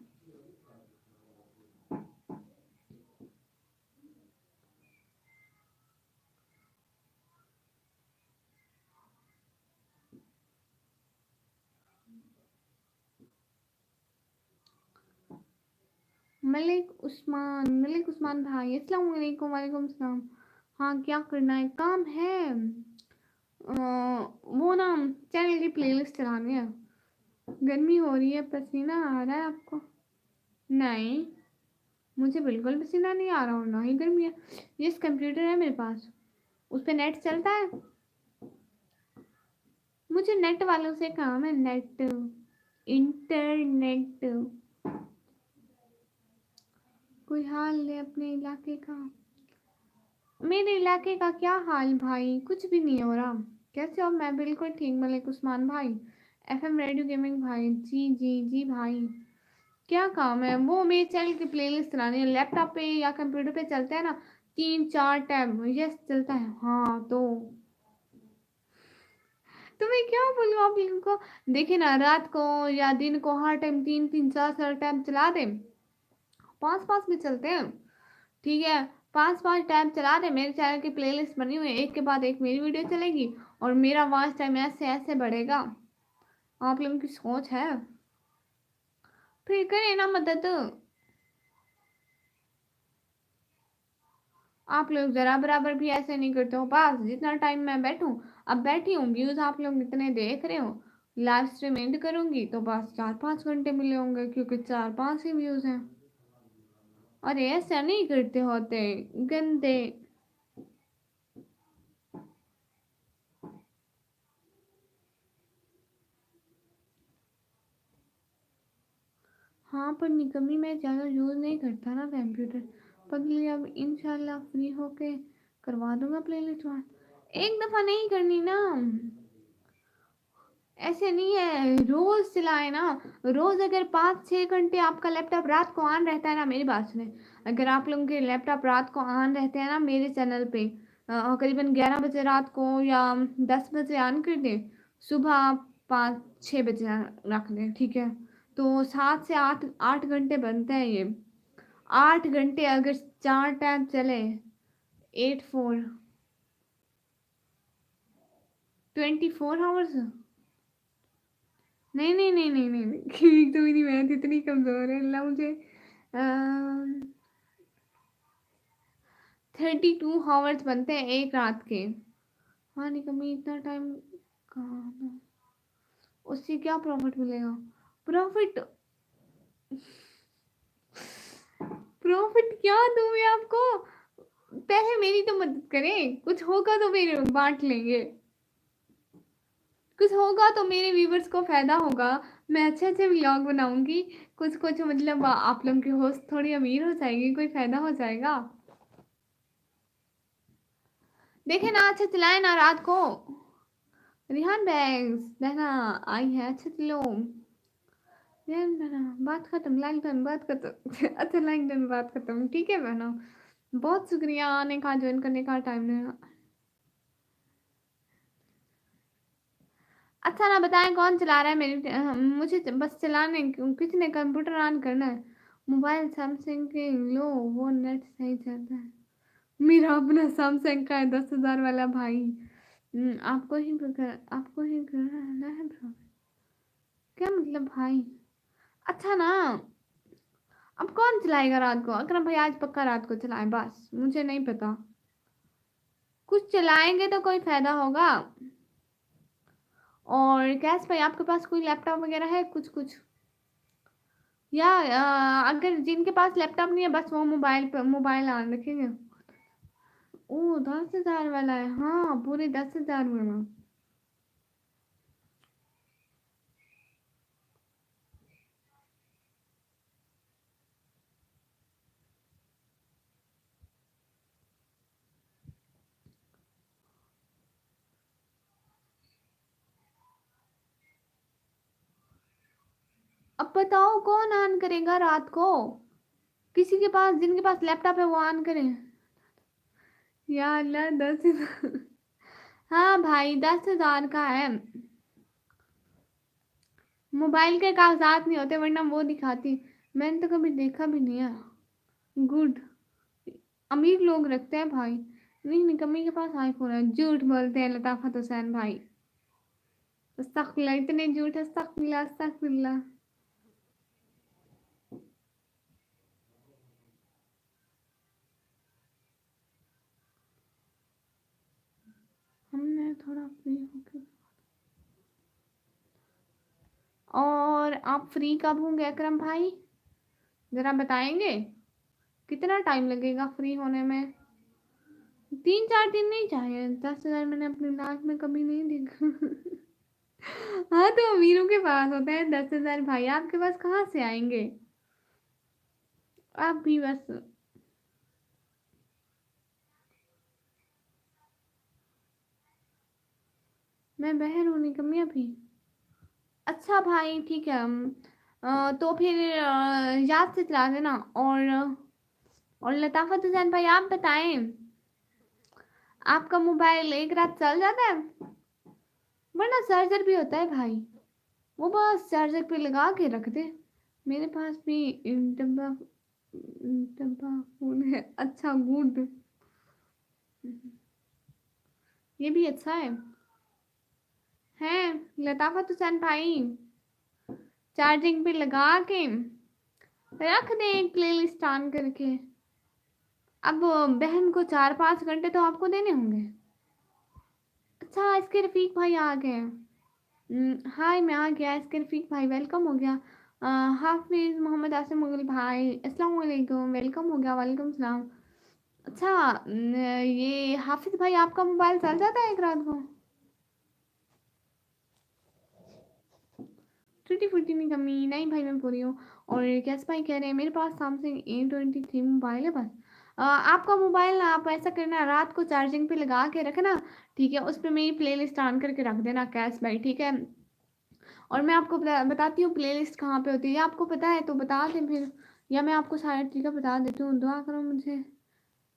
मलिक उस्मान भाई, अस्सलाम वालेकुम। वालेकुम सलाम। हाँ क्या करना है, काम है। वो ना चैनल की प्लेलिस्ट चलानी है। गर्मी हो रही है, पसीना आ रहा है आपको? नहीं, मुझे बिल्कुल पसीना नहीं आ रहा और ना ही गर्मी है। ये कंप्यूटर है मेरे पास, उस पर नेट चलता है। मुझे नेट वालों से काम है, नेट, इंटरनेट। कोई हाल है अपने इलाके का? मेरे इलाके का क्या हाल भाई, कुछ भी नहीं हो रहा। कैसे हो? मैं बिल्कुल ठीक, मलिक उस्मान भाई। FM रेडियो गेमिंग भाई, जी जी जी भाई। क्या काम है? वो मेरे चैनल की प्लेलिस्ट चलानी है। लैपटॉप पे या कंप्यूटर पे चलता है ना, 3 4 टैब, यस चलता है। हाँ तो मैं क्या बोलूँ आप लोगों को? देखिए ना, रात को या दिन को हर टाइम 3 3 4 4 टैब चला दे, 5 5 भी चलते हैं, ठीक है। 5 5 टैब चला दे, मेरे चैनल की प्लेलिस्ट बनी हुई है, एक के बाद एक मेरी वीडियो चलेगी और मेरा वॉच टाइम ऐसे ऐसे बढ़ेगा। आप लोगों की सोच है, फिर करें ना मदद। आप लोग जरा बराबर भी ऐसे नहीं करते हो। बस जितना टाइम मैं बैठूं, अब बैठी हूँ, व्यूज आप लोग इतने देख रहे हो, लाइव स्ट्रीम एंड करूंगी तो बस 4 5 घंटे मिले होंगे, क्योंकि 4 5 ही व्यूज हैं। अरे ऐसा नहीं करते होते, गंदे। हाँ पर निकम्मी, मैं ज़्यादा यूज़ नहीं करता ना कंप्यूटर पगली। अब इंशाल्लाह फ्री होके करवा दूंगा प्लेलिस्ट वहाँ। एक दफ़ा नहीं करनी ना, ऐसे नहीं है, रोज चलाए ना। रोज अगर 5 6 घंटे आपका लैपटॉप रात को ऑन रहता है ना, मेरी बात सुने, अगर आप लोगों के लैपटॉप रात को ऑन रहते हैं ना मेरे चैनल पे, करीबन 11 बजे रात को या 10 बजे ऑन कर दें, सुबह 5 6 बजे रख दें, ठीक है। तो 7 से 8 8 घंटे बनते हैं ये। 8 घंटे अगर 4 टैब चले, 8 4, 24 आवर्स। नहीं नहीं नहीं नहीं नहीं नहीं तो मेरी मैथ इतनी कमजोर है, अल्लाह मुझे। 32 आवर्स बनते हैं एक रात के। हाँ निकम्मी, इतना टाइम कहाँ, उससे क्या प्रॉफिट मिलेगा? प्रॉफिट, प्रॉफिट क्या दूँ मैं आपको? पहले मेरी तो मदद करें, कुछ होगा तो मेरे बांट लेंगे, कुछ होगा तो मेरे व्यूवर्स को फायदा होगा। मैं अच्छे अच्छे व्लॉग बनाऊंगी, कुछ कुछ मतलब आप लोग की होस्ट थोड़ी अमीर हो जाएगी, कोई फायदा हो जाएगा। देखे ना, अच्छा चलाए ना रात को। रिहान बैग्स बहना आई है, अच्छा चलो। रिहान बहना बात खत्म, लाइक डन, बात खत्म। अच्छा लाइक डन, बात खत्म, ठीक है बहना। बहुत शुक्रिया आने का, ज्वाइन करने का, टाइम ने। अच्छा ना बताएं कौन चला रहा है मेरी मुझे बस चलाने, किसी ने कंप्यूटर ऑन करना है। मोबाइल सैमसंग के लो, वो नेट सही चलता है। मेरा अपना सैमसंग का है 10,000 वाला भाई। आपको ही करना है bro। क्या मतलब भाई? अच्छा ना, अब कौन चलाएगा रात को? अकरम भाई आज पक्का रात को चलाएं, बस मुझे नहीं पता, कुछ चलाएंगे तो कोई फायदा होगा। और कैश भाई आपके पास कोई लैपटॉप वगैरह है कुछ कुछ? या अगर जिनके पास लैपटॉप नहीं है बस वो मोबाइल पर मोबाइल ऑन रखेंगे। ओ 10,000 वाला है, हाँ पूरे 10,000 वाला। अब बताओ कौन ऑन करेगा रात को? किसी के पास, जिनके पास लैपटॉप है वो ऑन करें। या अल्लाह 10,000। हाँ भाई 10,000 का है। मोबाइल के कागजात नहीं होते वरना वो दिखाती। मैंने तो कभी देखा भी नहीं है। गुड, अमीर लोग रखते हैं भाई। नहीं निकम्मी के पास आईफोन है, झूठ बोलते हैं लताफत हुसैन भाई। अस्तगफिरुल्लाह, इतने झूठ, अस्तगफिरुल्लाह अस्तगफिरुल्लाह। हमने थोड़ा फ्री होके। और आप फ्री कब होंगे अकरम भाई, जरा बताएंगे? कितना टाइम लगेगा फ्री होने में? 3-4 दिन नहीं चाहिए, 10,000 मैंने अपनी लाइफ में कभी नहीं देखा। हाँ तो अमीरों के पास होता है 10,000 भाई, आपके पास कहाँ से आएंगे? आप भी बस। मैं बहन हूँ निकम्मी अभी। अच्छा भाई ठीक है, तो फिर याद से चला देना। और लताफत हुसैन भाई आप बताएं, आपका मोबाइल एक रात चल जाता है? वरना चार्जर भी होता है भाई, वो बस चार्जर पे लगा के रख दे। मेरे पास भी डब्बा डब्बा फोन है, अच्छा गुड, ये भी अच्छा है लताफत हुसैन भाई। चार्जिंग पे लगा के रख दे एक प्लेलिस्ट ऑन करके। अब बहन को 4-5 घंटे तो आपको देने होंगे। अच्छा इसके रफीक भाई आ गए। हाय मैं आ गया, इसके रफीक भाई वेलकम हो गया। हाफिज मोहम्मद आसिम मुगल भाई अस्सलाम वालेकुम, वेलकम हो गया, वालेकुम सलाम। अच्छा ये हाफिज भाई आपका मोबाइल चल जाता है एक रात को? टूटी फूटी नहीं कमी नहीं भाई, मैं पूरी हूँ। और कैस भाई कह रहे हैं मेरे पास सैमसंग A23 मोबाइल है बस। आपका मोबाइल ना आप ऐसा करना, रात को चार्जिंग पे लगा के रखना, ठीक है? उस पर मेरी प्लेलिस्ट ऑन करके रख देना कैश भाई, ठीक है? और मैं आपको बताती हूँ प्लेलिस्ट कहाँ पे होती है, आपको पता है तो बता दें फिर, या मैं आपको सारा तरीका बता देती हूँ। दुआ करो मुझे,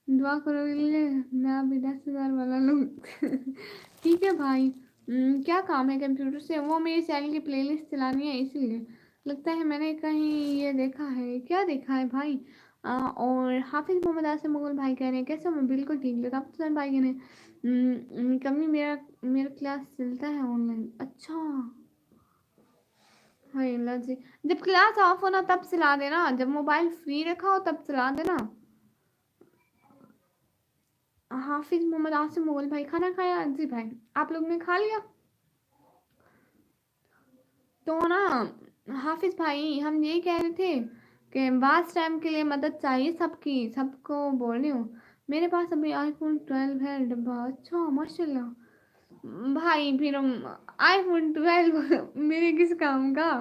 दुआ करो ले, मैं अभी 10,000 वाला लूँ। ठीक है भाई। क्या काम है कंप्यूटर से? वो मेरी चैनल की प्लेलिस्ट चलानी है इसीलिए। लगता है मैंने कहीं ये देखा है, क्या देखा है भाई? और हाफिज मोहम्मद आसिम मुगल भाई कह रहे हैं कैसे हो? मैं बिल्कुल ठीक, लगा अफसर भाई कह रहे हैं कमी मेरा मेरा क्लास चलता है ऑनलाइन। अच्छा हाय अल्लाह जी, जब क्लास ऑफ होना तब चला देना, जब मोबाइल फ्री रखा हो तब चला देना। हाफिज मोहम्मद आसिम मुगल भाई, खाना खाया? जी भाई, आप लोग ने खा लिया? तो ना हाफिज भाई, हम ये कह रहे थे कि बास टाइम के लिए मदद चाहिए सबकी, सबको बोल रही हूँ। मेरे पास अभी आईफोन 12 है डब्बा। अच्छा माशाल्लाह भाई, फिर हम आईफोन 12 मेरे किस काम का?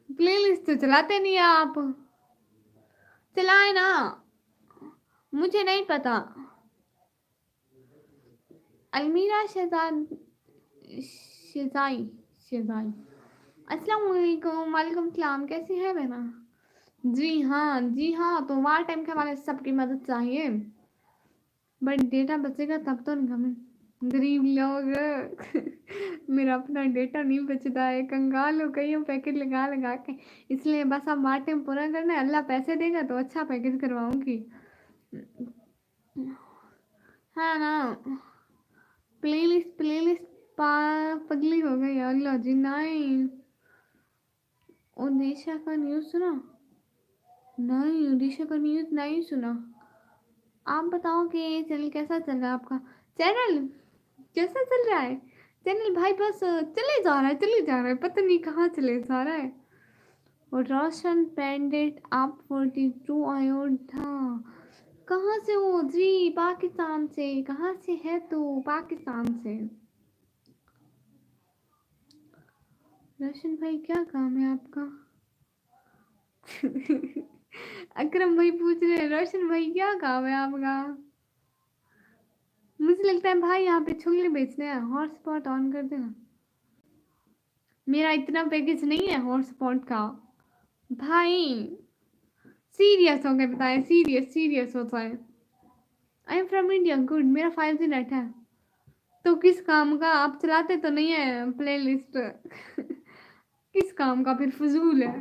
प्लेलिस्ट तो चलाते नहीं है आप, चलाए ना। मुझे नहीं पता। अलमीरा शहजाद शिजाई शिजाई, अस्सलाम वालेकुम। वालेकुम सलाम, कैसी है बहना? जी हाँ जी हाँ, तो वार टाइम के हमारे सबकी मदद चाहिए, बट डेटा बचेगा तब तो नहीं हमें गरीब लोग। मेरा अपना डेटा नहीं बचता है, कंगाल हो गई हूँ पैकेट लगा लगा के। इसलिए बस अब वार टाइम पूरा करना है, अल्लाह पैसे देगा तो अच्छा पैकेज करवाऊंगी। हाँ ना, प्लेलिस्ट प्लेलिस्ट पगली हो गई। अल्लाह जी नहीं। ओडिशा का न्यूज़ सुना? नहीं, ओडिशा का न्यूज़ नहीं सुना। आप बताओ कि चैनल कैसा चल रहा है आपका? चैनल कैसा चल रहा है? चैनल भाई बस चले जा रहा है, चले जा रहा है, पता नहीं कहाँ चले जा रहा है। और रोशन पेंडेंट आप 42 अयोध्या, कहाँ से हो जी? पाकिस्तान से। कहाँ से है तू? पाकिस्तान से। रोशन भाई क्या काम है आपका? अकरम भाई पूछ रहे हैं रोशन भाई क्या काम है आपका? मुझे लगता है भाई यहाँ पे छोले बेचने हैं। हॉटस्पॉट ऑन कर देना। मेरा इतना पैकेज नहीं है हॉटस्पॉट का भाई। सीरियस हो गए बताए, सीरियस सीरियस होता है। आई एम फ्रॉम इंडिया, गुड। मेरा 5G नेट है। तो किस काम का? आप चलाते तो नहीं है प्ले लिस्ट। किस काम का फिर? फजूल है।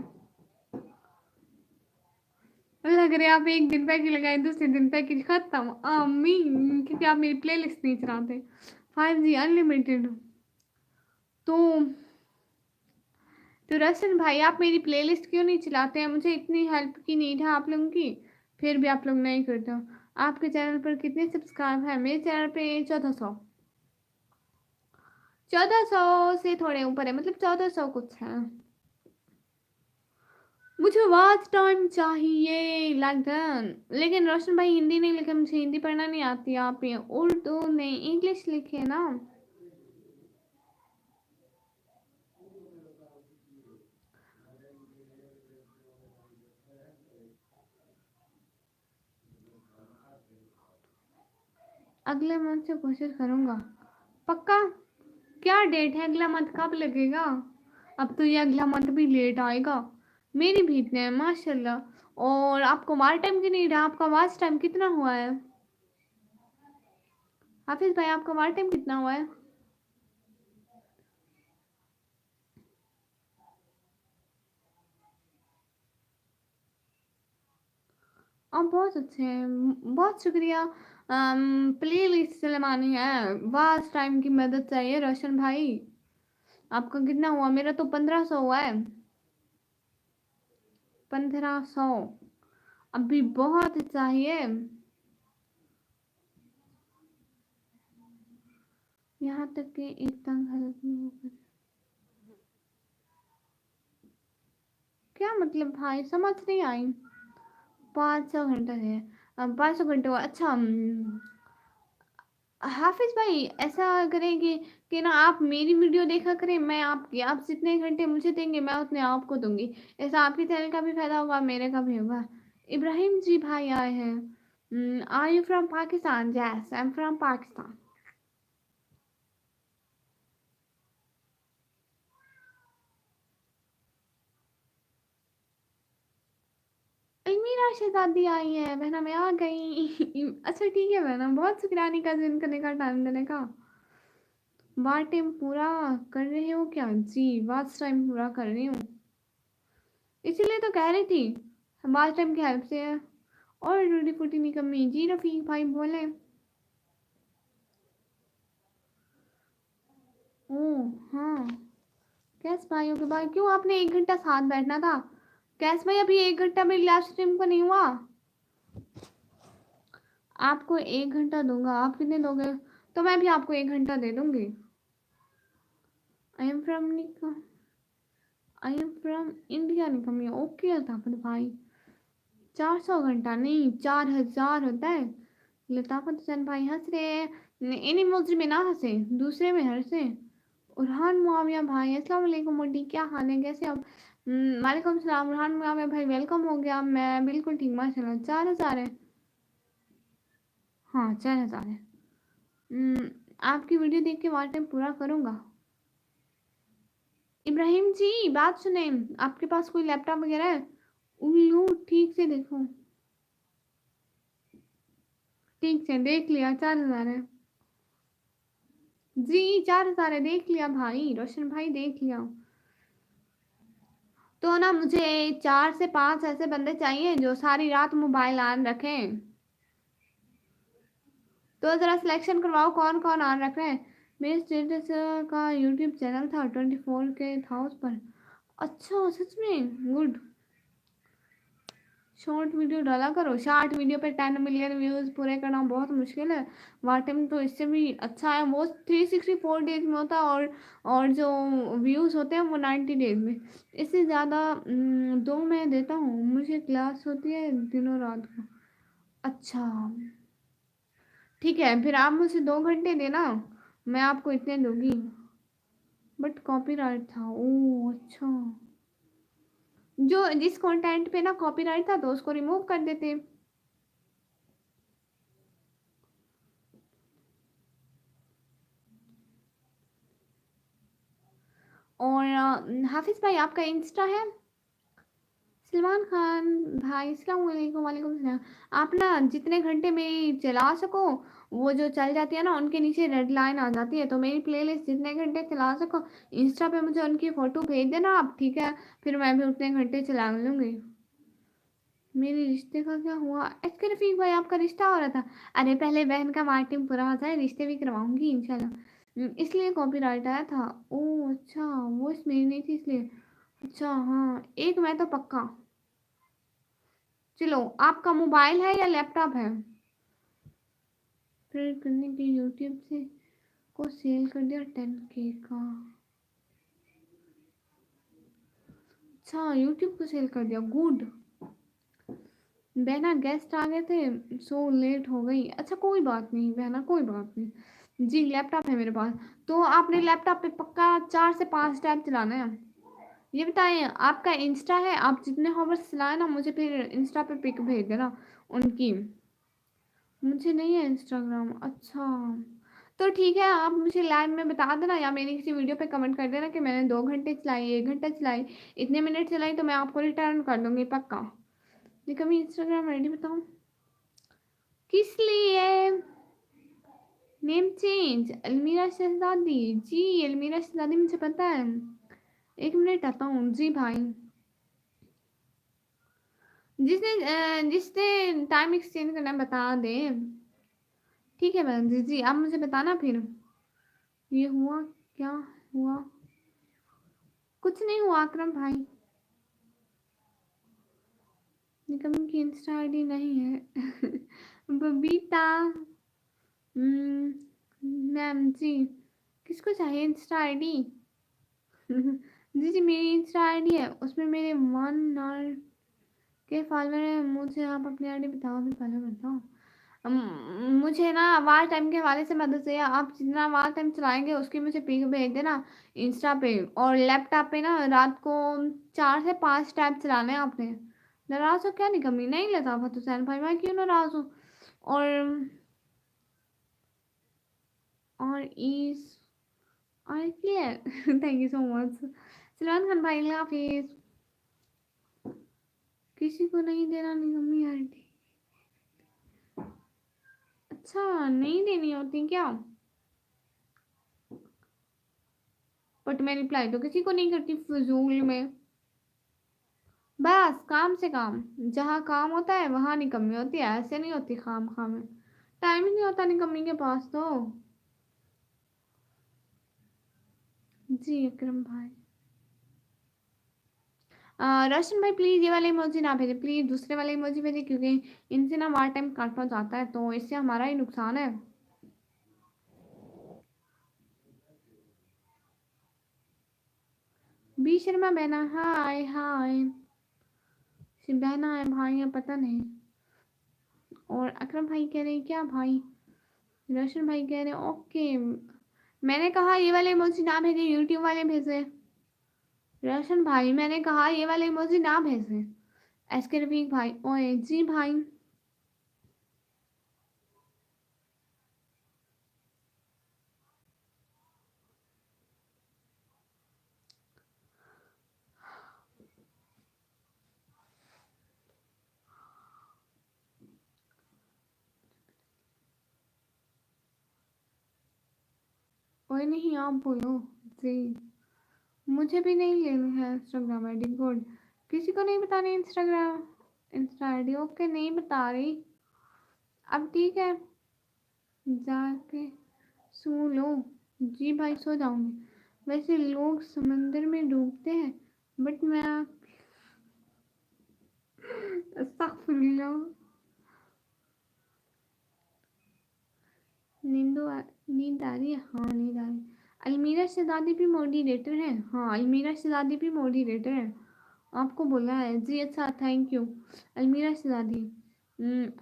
लग रहा है आप एक दिन पैकेज लगाए, दूसरे दिन पैकेज खत्म। आमीन, क्योंकि आप मेरी प्ले लिस्ट नहीं चलाते। 5G unlimited. तो रोशन भाई, आप मेरी प्लेलिस्ट क्यों नहीं चलाते हैं? मुझे इतनी हेल्प की नीड है आप लोगों की, फिर भी आप लोग नहीं करते हो। आपके चैनल पर कितने सब्सक्राइब है? मेरे चैनल पे 1400। 1400 से थोड़े ऊपर है, मतलब 1400 कुछ है। मुझे वॉच टाइम चाहिए लगन। लेकिन रोशन भाई हिंदी नहीं लिखे, मुझे हिंदी पढ़ना नहीं आती। आप ये उर्दू नहीं इंग्लिश लिखे ना। अगले मंथ से कोशिश करूंगा, पक्का। क्या डेट है? अगला मंथ कब लगेगा? अब तो ये अगला मंथ भी लेट आएगा। मेरी भी इतने हैं माशाल्लाह। और आपको वार टाइम की नीड है? आपका वाच टाइम कितना हुआ है? हाफिज भाई, आपका वार टाइम कितना हुआ है? आप बहुत अच्छे हैं, बहुत शुक्रिया। प्ले लिस्ट चलवानी है, वाच टाइम की मदद चाहिए रोशन भाई। आपका कितना हुआ? मेरा तो 1500 हुआ है। 1500 अभी बहुत चाहिए। यहाँ तक कि एक तंग हालत में होकर। क्या मतलब भाई, समझ नहीं आई। 500 घंटा है? 500 घंटे हुआ। अच्छा हाफिज भाई, ऐसा करेंगे कि ना आप मेरी वीडियो देखा करें, मैं आपकी। आप जितने घंटे मुझे देंगे मैं उतने आपको दूंगी। ऐसा आपके चैनल का भी फायदा होगा, मेरे का भी होगा। इब्राहिम जी भाई आए हैं। Are you from Pakistan? Yes, I am from Pakistan. अलमीरा शहजादी आई है बहना, मैं आ गई। अच्छा ठीक है बहना, बहुत शुक्रानी का जिन करने का टाइम देने का। वार टाइम पूरा कर रहे हो क्या? जी, वाच टाइम पूरा कर रही हूँ, इसीलिए तो कह रही थी वाच टाइम की हेल्प से है। और टूटी फूटी निकम्मी जी, रफीक भाई बोले। ओह हाँ, कैस भाइयों के भाई, क्यों आपने 1 घंटा साथ बैठना था? कैस भाई, अभी 1 घंटा मेरी लाइव स्ट्रीम को नहीं हुआ। आपको 1 घंटा दूंगा, आप कितने दोगे? तो मैं भी आपको 1 घंटा दे दूंगी। आई एम फ्रॉम इंडिया निकमी। ओके लताफत भाई, 400 घंटा नहीं 4000 होता है। लताफत हुसैन भाई हंस रहे हैं, इन इमोजी में ना हंसे, दूसरे में हंसे। उरहान मुआविया भाई अस्सलाम वालेकुम मोटी, क्या हाल है, कैसे आप? वालेकुम सलाम उरहान मुआविया भाई, वेलकम हो गया। मैं बिल्कुल ठीक माशाल्लाह। 4000 है, हाँ 4000 है। आपकी वीडियो देख के वाच टाइम पूरा करूँगा। इब्राहिम जी बात सुने, आपके पास कोई लैपटॉप वगैरह है? उल्लू ठीक से देखो, ठीक से देख लिया, 4000 है जी, 4000 है, देख लिया भाई, रोशन भाई देख लिया। तो ना मुझे 4 से 5 ऐसे बंदे चाहिए जो सारी रात मोबाइल ऑन रखें। तो ज़रा सिलेक्शन करवाओ कौन कौन ऑन रख रहे हैं। मेरे स्टेटस का यूट्यूब चैनल था 24 के था उस पर। अच्छा सच में, गुड। शॉर्ट वीडियो डाला करो, शॉर्ट वीडियो पे 10 मिलियन व्यूज़ पूरे करना बहुत मुश्किल है। वाटिम तो इससे भी अच्छा है, वो 364 डेज में होता है, और जो व्यूज़ होते हैं वो 90 डेज में। इससे ज़्यादा 2 मैं देता हूँ, मुझे क्लास होती है दिनों रात को। अच्छा ठीक है, फिर आप मुझे 2 घंटे देना, मैं आपको इतने दूंगी। बट कॉपीराइट था, ओह अच्छा। जो जिस कंटेंट पे ना कॉपीराइट था तो उसको रिमूव कर देते। और हाफिज भाई आपका इंस्टा है? सलमान खान भाई अस्सलाम वालेकुम। वालेकुम सलाम। आप ना जितने घंटे में चला सको, वो जो चल जाती है ना उनके नीचे रेड लाइन आ जाती है, तो मेरी प्लेलिस्ट जितने घंटे चला सको इंस्टा पे मुझे उनकी फ़ोटो भेज देना आप, ठीक है? फिर मैं भी उतने घंटे चला लूँगी। मेरे रिश्ते का क्या हुआ? इसके रफीक भाई आपका रिश्ता हो रहा था? अरे पहले बहन का मार्टिंग पूरा हो जाए, रिश्ते भी करवाऊंगी इंशाल्लाह। इसलिए कॉपीराइट आया था। ओह अच्छा, वो मेरी नहीं थी इसलिए। अच्छा हाँ, एक मैं तो पक्का। चलो, आपका मोबाइल है या लैपटॉप है? फिर करने के यूट्यूब से को सेल कर दिया 10K का। अच्छा यूट्यूब को सेल कर दिया, गुड। बहना गेस्ट आ गए थे सो लेट हो गई। अच्छा कोई बात नहीं बहना, कोई बात नहीं जी। लैपटॉप है मेरे पास। तो आपने लैपटॉप पे पक्का 4 से 5 टैब चलाना है। ये बताएं आपका इंस्टा है? आप जितने हॉवर्स चलाए ना मुझे फिर इंस्टा पे पिक भेज देना उनकी। मुझे नहीं है इंस्टाग्राम। अच्छा तो ठीक है, आप मुझे लाइव में बता देना या मेरी किसी वीडियो पे कमेंट कर देना कि मैंने 2 घंटे चलाई, 1 घंटा चलाई, इतने मिनट चलाई, तो मैं आपको रिटर्न कर दूंगी पक्का। ये कभी इंस्टाग्राम आईडी बताओ किस लिए? नेम चेंज अलमीरा शहजादी जी, अलमीरा शहजादी मुझे पता है। 1 मिनट आता हूँ जी भाई। जिसने टाइम एक्सचेंज करना है बता दे। ठीक है बहन जी, जी आप मुझे बताना फिर। ये हुआ क्या? हुआ कुछ नहीं हुआ अकरम भाई। निकम की इंस्टा आईडी नहीं है। बबीता मैम जी, किसको चाहिए इंस्टा आईडी? जी जी मेरी इंस्टा आईडी है, उसमें मेरे 1 के फॉलोअर हैं। मुझे आप अपनी आईडी बताओ, अभी फॉलो करता हूँ। मुझे ना वार टाइम के हवाले से मदद चाहिए। आप जितना वार टाइम चलाएंगे उसकी मुझे पिक भेज देना इंस्टा पे। और लैपटॉप पे ना रात को 4 से 5 टैब चलाने हैं आपने। नाराज हो क्या? निकम्मी नहीं लेता हुसैन भाई, मैं क्यों नाराज हूँ? और इस और clear. Thank you so much Salman Khan भाई, अल्लाह हाफिज। किसी को नहीं देना निकम्मी आईडी? अच्छा नहीं देनी होती क्या? बट मैं रिप्लाई तो किसी को नहीं करती फजूल में। बस काम से काम, जहाँ काम होता है वहां निकम्मी होती है, ऐसे नहीं होती खाम खाम में। टाइम ही नहीं होता निकम्मी के पास तो। जी अकरम भाई रोशन भाई प्लीज़ ये वाले इमोजी ना भेजें, प्लीज़ दूसरे वाले इमोजी भेजें, क्योंकि इनसे ना वार टाइम काट हो जाता है, तो इससे हमारा ही नुकसान है। बी शर्मा बहना हाय हाय, बहना है भाई है पता नहीं। और अकरम भाई कह रहे हैं क्या भाई, रोशन भाई कह रहे हैं ओके। मैंने कहा ये वाले इमोजी ना भेजे, यूट्यूब वाले भेजे। रोशन भाई मैंने कहा ये वाले इमोजी ना भेजे। एस के रफीक भाई ओए जी भाई। ओए नहीं आप बोलो जी। मुझे भी नहीं लेनी है इंस्टाग्राम आईडी, गुड। किसी को नहीं बता रही इंस्टाग्राम इंस्टा आईडी, ओके नहीं बता रही। अब ठीक है, जाके सो लो। जी भाई सो जाऊंगी। वैसे लोग समंदर में डूबते हैं, बट मैं अस्तगफुरुल्लाह। नींद आ रही है, हाँ नींद आ रही है। अलमीरा शहजादी भी मॉडरेटर है, हाँ अलमीरा शहजादी भी मॉडरेटर है। आपको बोला है जी, अच्छा थैंक यू अलमीरा शहजादी।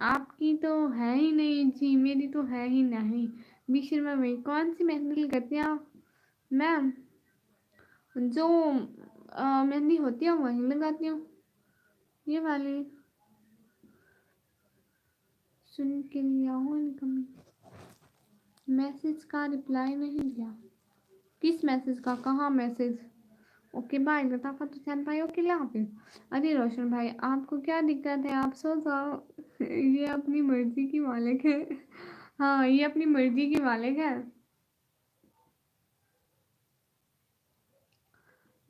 आपकी तो है ही नहीं जी, मेरी तो है ही नहीं। बी शर्मा में कौन सी मेहंदी करती हैं आप? मैम जो मेहंदी होती है वही लगाती हूँ, ये वाली। सुन के लिया हूँ इनकमिंग मैसेज का रिप्लाई नहीं दिया। किस मैसेज का, कहाँ मैसेज? ओके बाय लताफत हुसैन भाई, ओके ला हाफिज। अरे रोशन भाई आपको क्या दिक्कत है, आप सो जाओ। ये अपनी मर्जी की मालिक है। हाँ ये अपनी मर्जी की मालिक है।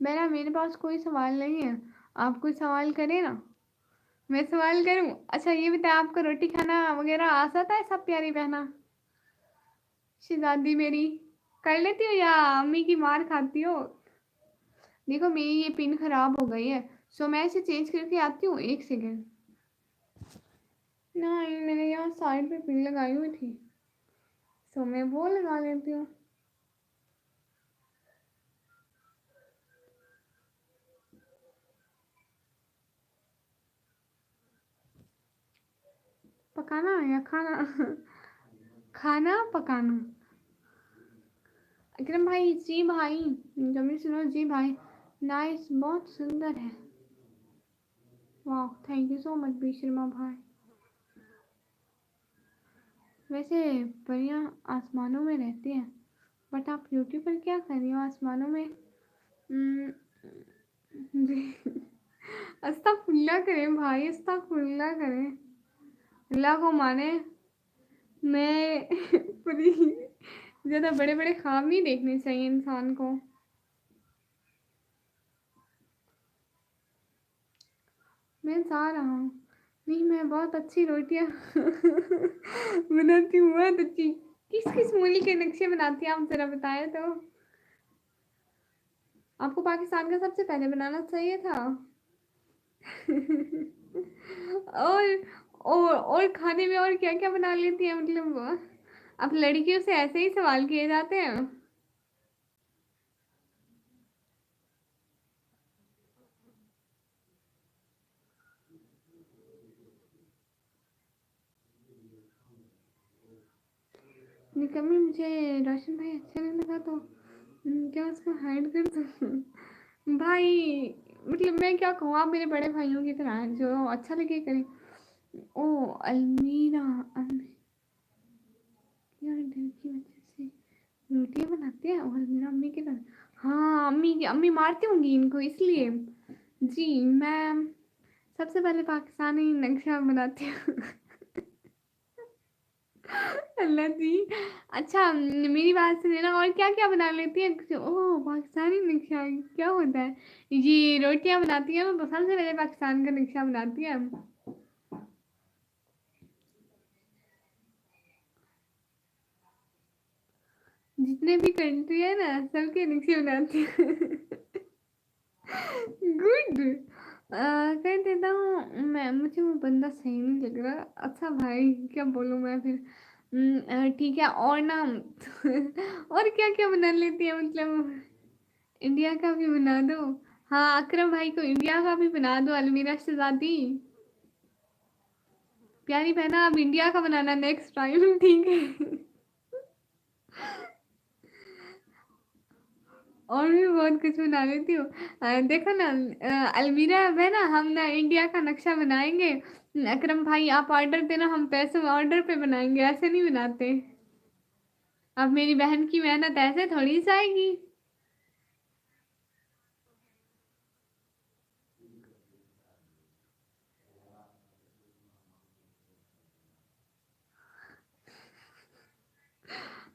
मेरे पास कोई सवाल नहीं है, आप कोई सवाल करें ना। मैं सवाल करूं? अच्छा ये बताए आपको रोटी खाना वगैरह आ जाता है सब प्यारी बहना? शहजादी मेरी कर लेती हो या अम्मी की मार खाती हो? देखो मेरी ये पिन खराब हो गई है, सो मैं इसे चेंज करके आती हूँ, एक सेकेंड। नहीं मैंने यहाँ साइड पे पिन लगाई हुई थी, सो मैं वो लगा लेती हूँ। पकाना या खाना? खाना पकाना। अकरम भाई जी भाई, जमीन सुनो जी भाई, नाइस बहुत सुंदर है। वाह thank you so much B Sharma भाई। वैसे परियां आसमानों में रहती हैं, बट आप यूट्यूब पर क्या कर रही हो आसमानों में? हम्म, जी अस्तगफुरुल्लाह करें भाई, अस्तगफुरुल्लाह करें, अल्लाह को माने। मैं प्लीज ज़्यादा बड़े बड़े ख्वाब नहीं देखने चाहिए इंसान को। मैं जा रहा हूँ। नहीं मैं बहुत अच्छी रोटियाँ बनाती हूँ, बहुत अच्छी। किस किस मूली के नक्शे बनाती हैं आप जरा बताएं तो। आपको पाकिस्तान का सबसे पहले बनाना चाहिए था। और और खाने में और क्या क्या बना लेती हैं मतलब? अब लड़कियों से ऐसे ही सवाल किए जाते हैं। कभी मुझे रोशन भाई अच्छा नहीं लगा तो क्या उसको हाइड कर दूँ? भाई मतलब मैं क्या कहूँ, आप मेरे बड़े भाइयों की तरह हैं, जो अच्छा लगे करें। ओ अलमीरा, यार डर की वजह से रोटियां बनाते हैं और अलमीरा अम्मी की तरह। हाँ अम्मी अम्मी मारती होंगी इनको इसलिए। जी मैं सबसे पहले पाकिस्तानी नक्शा बनाती हूँ। अल्लाह जी। अच्छा मेरी बात सुनिए ना, और क्या क्या बना लेती है? ओह पाकिस्तानी नक्शा क्या होता है? ये रोटियां बनाती है, मैं सबसे पहले पाकिस्तान का नक्शा बनाती है। जितने भी कंट्री है ना सबके नक्शे बनाती है। गुड। कर देता हूँ मैं, मुझे वो बंदा सही नहीं लग रहा। अच्छा भाई क्या बोलूँ मैं फिर। ठीक है, और ना और क्या क्या बना लेती है मतलब? इंडिया का भी बना दो। हाँ, अकरम भाई को इंडिया का भी बना दो, अलमीरा शहजादी। प्यारी बहना, अब इंडिया का बनाना नेक्स्ट टाइम, ठीक है? और भी बहुत कुछ बना लेती हूँ। देखो ना, अलमीरा है ना, हम ना इंडिया का नक्शा बनाएंगे। अकरम भाई आप ऑर्डर देना, हम पैसे ऑर्डर पे बनाएंगे, ऐसे नहीं बनाते। अब मेरी बहन की मेहनत ऐसे थोड़ी जाएगी।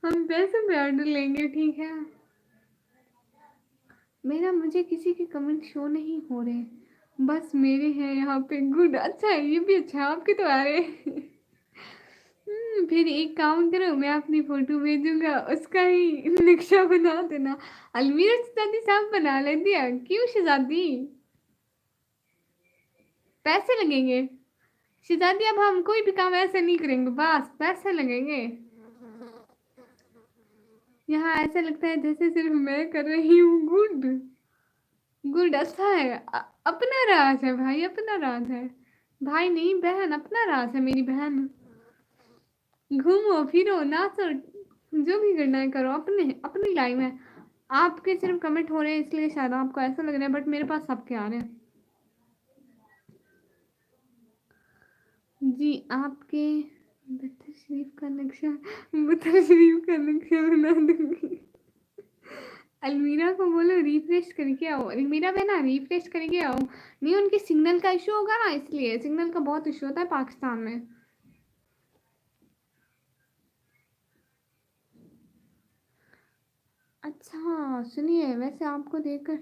हम पैसे पे ऑर्डर लेंगे, ठीक है? मेरा मुझे किसी के कमेंट शो नहीं हो रहे, बस मेरे हैं यहाँ पे। गुड, अच्छा है, ये भी अच्छा है, आपके तो आ रहे। फिर एक काम करो, मैं अपनी फोटो भेजूंगा, उसका ही नक्शा बना देना। अलमीरा शहजादी साहब बना लेती है, क्यों शहजादी? पैसे लगेंगे शहजादी, अब हम कोई भी काम ऐसे नहीं करेंगे, बस पैसे लगेंगे। यहाँ ऐसा लगता है जैसे सिर्फ मैं कर रही हूँ। गुड, गुड, अच्छा है। अपना राज है भाई, अपना राज है। भाई नहीं, बहन, अपना राज है मेरी बहन। घूमो फिरो नाचो, जो भी करना है करो, अपने अपनी लाइफ है। आपके सिर्फ कमेंट हो रहे हैं इसलिए शायद आपको ऐसा लग रहा है, बट मेरे पास सबके आ रहे हैं। जी, आपके बता शरीफ का नक्शा, बता शरीफ का नक्शा बना दूंगी। अलमीरा को बोलो रिफ्रेश करके आओ, अलमीरा बहना रिफ्रेश करके आओ। नहीं, उनके सिग्नल का इशू होगा ना, इसलिए सिग्नल का बहुत इशू होता है पाकिस्तान में। अच्छा सुनिए, वैसे आपको देखकर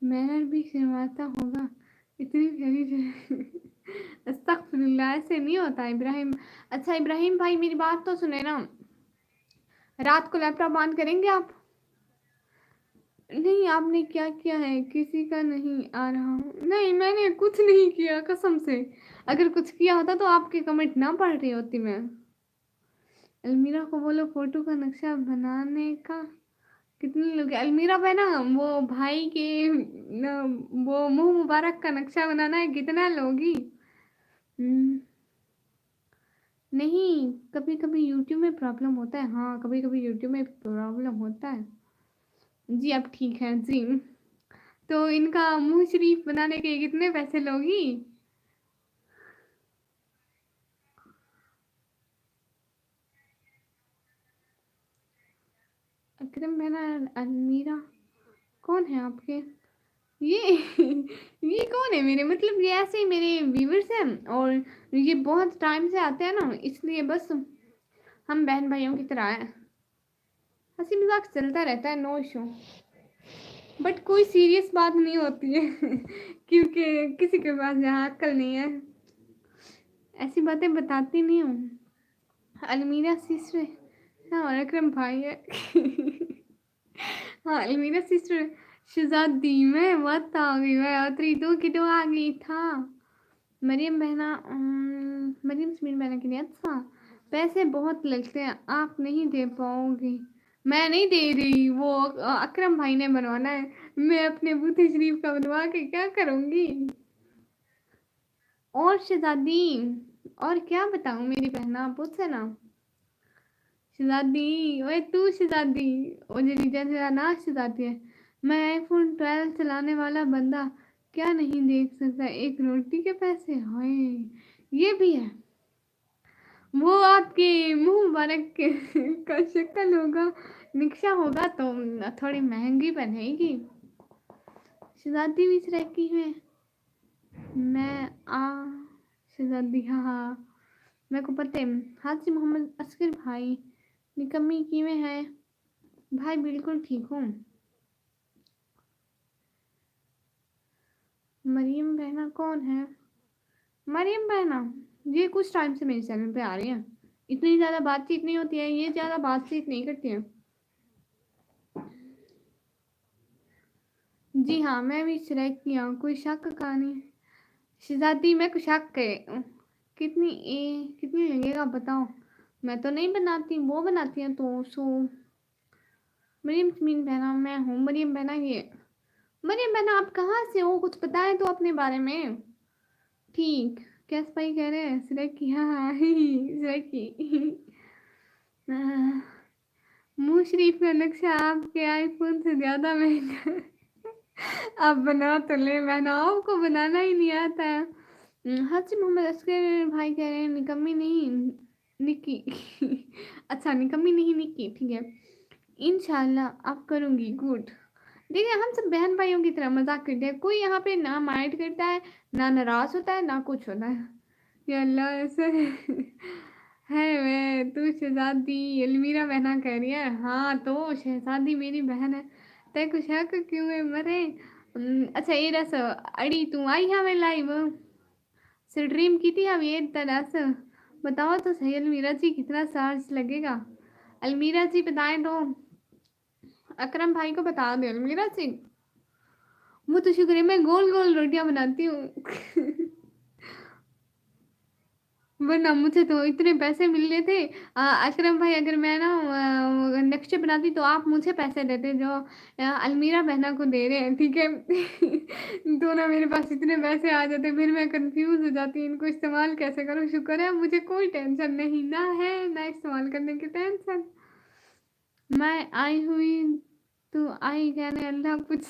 मैनर भी शर्माता होगा, इतनी प्यारी। अस्तगफिरुल्लाह, ऐसे नहीं होता इब्राहिम। अच्छा इब्राहिम भाई, मेरी बात तो सुने ना। रात को लैपटॉप ऑन करेंगे आप? नहीं, आपने क्या किया है? किसी का नहीं आ रहा हूँ, नहीं मैंने कुछ नहीं किया कसम से। अगर कुछ किया होता तो आपके कमेंट ना पढ़ रही होती मैं। अलमीरा को बोलो फोटो का नक्शा बनाने का। कितने लोग अलमीरा पे ना, वो भाई के वो मुंह मुबारक का नक्शा बनाना है, कितना लोगी? हम्म, नहीं, कभी कभी यूट्यूब में प्रॉब्लम होता है। हाँ, कभी कभी यूट्यूब में प्रॉब्लम होता है। जी अब ठीक है जी। तो इनका मुंह शरीफ बनाने के कितने पैसे लोगी? अकरम मैना, अलमीरा कौन है आपके? ये ये कौन है मेरे, मतलब ये ऐसे ही मेरे व्यूवर्स हैं, और ये बहुत टाइम से आते हैं ना, इसलिए बस हम बहन भाइयों की तरह हैं। हंसी मजाक चलता रहता है, नो इशू। बट कोई सीरियस बात नहीं होती है क्योंकि किसी के पास यहाँ अक्ल नहीं है, ऐसी बातें बताती नहीं हूँ। अलमीरा सिस्टर, हाँ, और अकरम भाई है। हाँ, अलमीरा सिस्टर शहजादी में मत आ गई, मैं उतरी तो किटो आ गई था। मरियम बहना, मरियम समीर बहना के लिए अच्छा, पैसे बहुत लगते हैं, आप नहीं दे पाओगी। मैं नहीं दे रही, वो अकरम भाई ने बनवाना है। मैं अपने बूथे शरीफ का बनवा के क्या करूंगी? और शहजादी, और क्या बताऊं मेरी बहना, पूछे ना। शहजादी, ओए तू शहजादी, ओ जी जीजा तेरा ना शहजादी है। मैं आईफोन 12 चलाने वाला बंदा क्या नहीं देख सकता एक रोटी के पैसे? हाय, ये भी है। वो आपके मुंह मुबारक का शक्ल होगा, निक्शा होगा तो थोड़ी महंगी बनेगी। शहजादी भी इस की है। मैं आ शहजादी, हाँ हाँ, मेरे को पता है। हाजी मोहम्मद असगर भाई, निकम्मी की में है भाई, बिल्कुल ठीक हूँ। मरियम बहना कौन है? मरियम बहना ये कुछ टाइम से मेरे चैनल पे आ रही है, इतनी ज़्यादा बातचीत नहीं होती है, ये ज़्यादा बातचीत नहीं करती है। जी हाँ, मैं भी श्रेक की हूँ, कोई शक का नहीं। शहजादी मैं कुछ शक है। कितनी लगेगा बताओ। मैं तो नहीं बनाती, वो बनाती है तो सो। मरियम जमीन बहना मैं हूँ, मरियम बहना ये। मरियम बहना आप कहाँ से हो, कुछ बताएं तो अपने बारे में। ठीक। क्या भाई कह रहे हैं सिरक की, हाँ हाँ सिरक की। मुंह शरीफ का नक्शा आपके आईफोन से ज्यादा महंगा है। आप बना तो ले, बहना आपको बनाना ही नहीं आता है। हाजी मोहम्मद असगर भाई कह रहे हैं निकम्मी नहीं निक्की। अच्छा निकम्मी नहीं निक्की, ठीक है। इंशाल्लाह आप करूंगी, गुड। देखिए हम सब बहन भाइयों की तरह मजाक करते हैं, कोई यहाँ पे ना माइंड करता है, ना नाराज होता है, ना कुछ होता है। या अल्लाह ऐसे है। मैं तू शहजादी अलमीरा बहना कह रही है, हाँ तो शहजादी मेरी बहन है। तय कुछ शक क्यों है मरे। अच्छा ये रस अड़ी तू आई हमें लाइव स्ट्रीम की थी हम ये तरह से। बताओ तो सही अलमीरा जी कितना चार्ज लगेगा। अलमीरा जी बताएं तो। अकरम भाई को बता दो अलमीरा जी। वो तो शुक्र है मैं गोल गोल रोटियां बनाती हूँ। वरना मुझे तो इतने पैसे मिल रहे थे। अकरम भाई अगर मैं ना नक्शे बनाती तो आप मुझे पैसे देते जो अलमीरा बहना को दे रहे हैं, ठीक है। तो ना मेरे पास इतने पैसे आ जाते, फिर मैं कंफ्यूज हो जाती इनको इस्तेमाल कैसे करूँ। शुक्र है मुझे कोई टेंशन नहीं, ना है ना इस्तेमाल करने की टेंशन। मैं आई हुई तू आई कहने अल्लाह कुछ।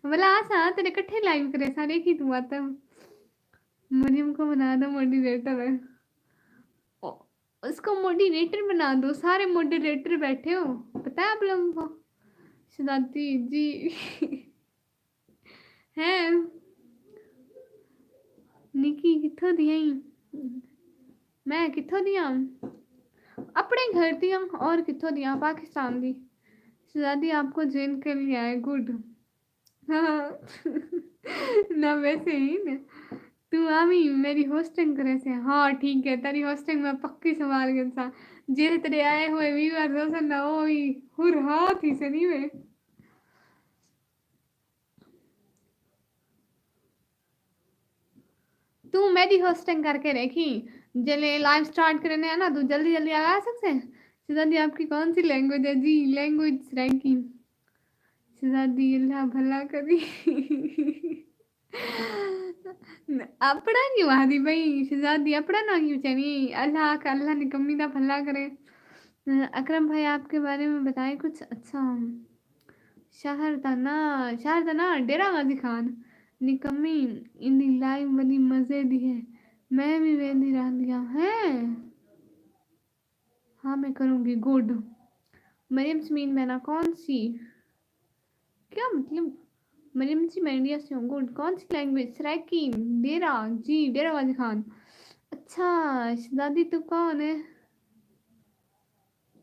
बोला आशा तेरे कट्ठे लाइव करे सारे की तू आता। मरियम को बना दो मॉडरेटर है। उसको मॉडरेटर बना दो, सारे मॉडरेटर बैठे हो पता है आप लोगों को। शहजादी जी। है निकी किथों दिया मैं किथों दिया अपने घर दिया और किथों दिया पाकिस्तान दी। शहजादी आपको जेल कर लिया है, गुड। हाँ। ना वैसे ही ना तू आमी मेरी होस्टिंग करे से, हाँ ठीक है तेरी होस्टिंग में पक्की संभाल के सा जे तेरे आए हुए व्यूअर दोस्त ना हो ही हुर हाथ ही से नहीं वे। तू मेरी होस्टिंग करके रखी जले लाइव स्टार्ट करने है ना, तू जल्दी जल्दी आ सकते। सिद्धांत आपकी कौन सी लैंग्वेज है जी, लैंग्वेज रैंकिंग। सिद्धांत अल्लाह भला करी। अपना नहीं वादी भाई शहजादी अपना ना क्यों चाहिए, अल्लाह का अल्लाह निकम्मी का भला करे। अकरम भाई आपके बारे में बताएं कुछ अच्छा। शहर था ना डेरा गाजी खान निकम्मी इंदी लाइव बड़ी मजे दी है। मैं भी वेंदी रह दिया है। हाँ मैं करूँगी, गुड। मरियम समीन मैना कौन सी, क्या मतलब। मरियम जी मैं इंडिया से हूँ, गुड। कौन सी लैंग्वेज, सराइकी डेरा जी, डेरा गाजी खान। अच्छा शहजादी तू कौन है।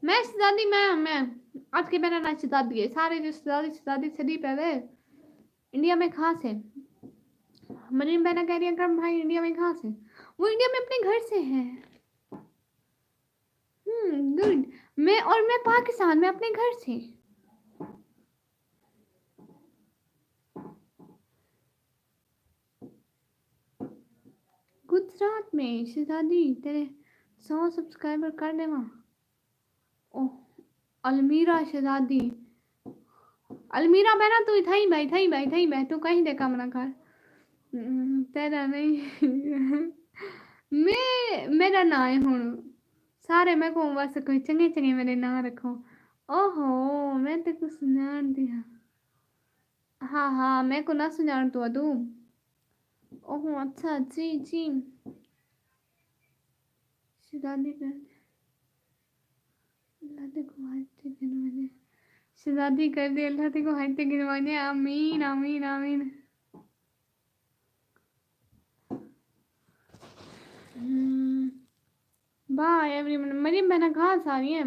मैं शहजादी मैं आज के मेरा ना शहजादी है, सारे जो शहजादी शहजादी शरीफ है वे इंडिया में कहाँ से। मरीन बहना कह रही है अकरम भाई इंडिया में कहाँ से, वो इंडिया में अपने घर से है। गुड। मैं पाकिस्तान में अपने घर से। गुजरात में शहजादी तेरे 100 सब्सक्राइबर कर दे वहाँ। ओह अलमीरा शहजादी अलमीरा बहना तू थई भाई तू कहीं देखा मना कर। तेरा नहीं। मेरा ना है हूँ सारे मैं को बस कोई चंगे चंगे मेरे ना रखो। ओहो मैं तेको सुनान दिया। हाँ हाँ मैं को ना सुनान तो तू। ओहो अच्छा जी जी। शहजादी कर अल्लाह तेको हाइट गिनवाने, शहजादी कर दे अल्लाह तेको हाइट गिनवाने, आमीन आमीन आमीन। Bye everyone. मरियम बहना कहाँ से आ रही है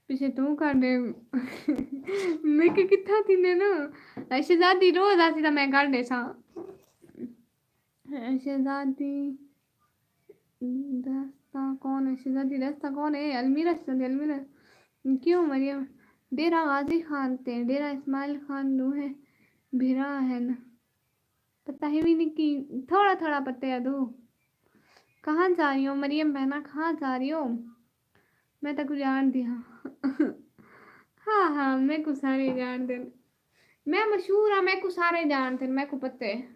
पीछे तू कर दे। मैं के कितना थी ने ना शहजादी रोज आती था मैं कर दे सा। शहजादी रास्ता कौन है, शहजादी रास्ता कौन है, अलमीरा शहजादी अलमीरा। क्यों मरियम डेरा गाजी खान थे, डेरा इस्माइल खान दो है भिरा है ना। पता है भी नहीं कि थोड़ा थोड़ा पता है दो। कहाँ जा रही हो मरियम बहना, कहाँ जा रही हो? मैं तो कुछ जान दिया। हाँ हाँ, मैं को सारे जान दे। मैं मशहूर हाँ, मैं को सारे जानते, मैं को पता है।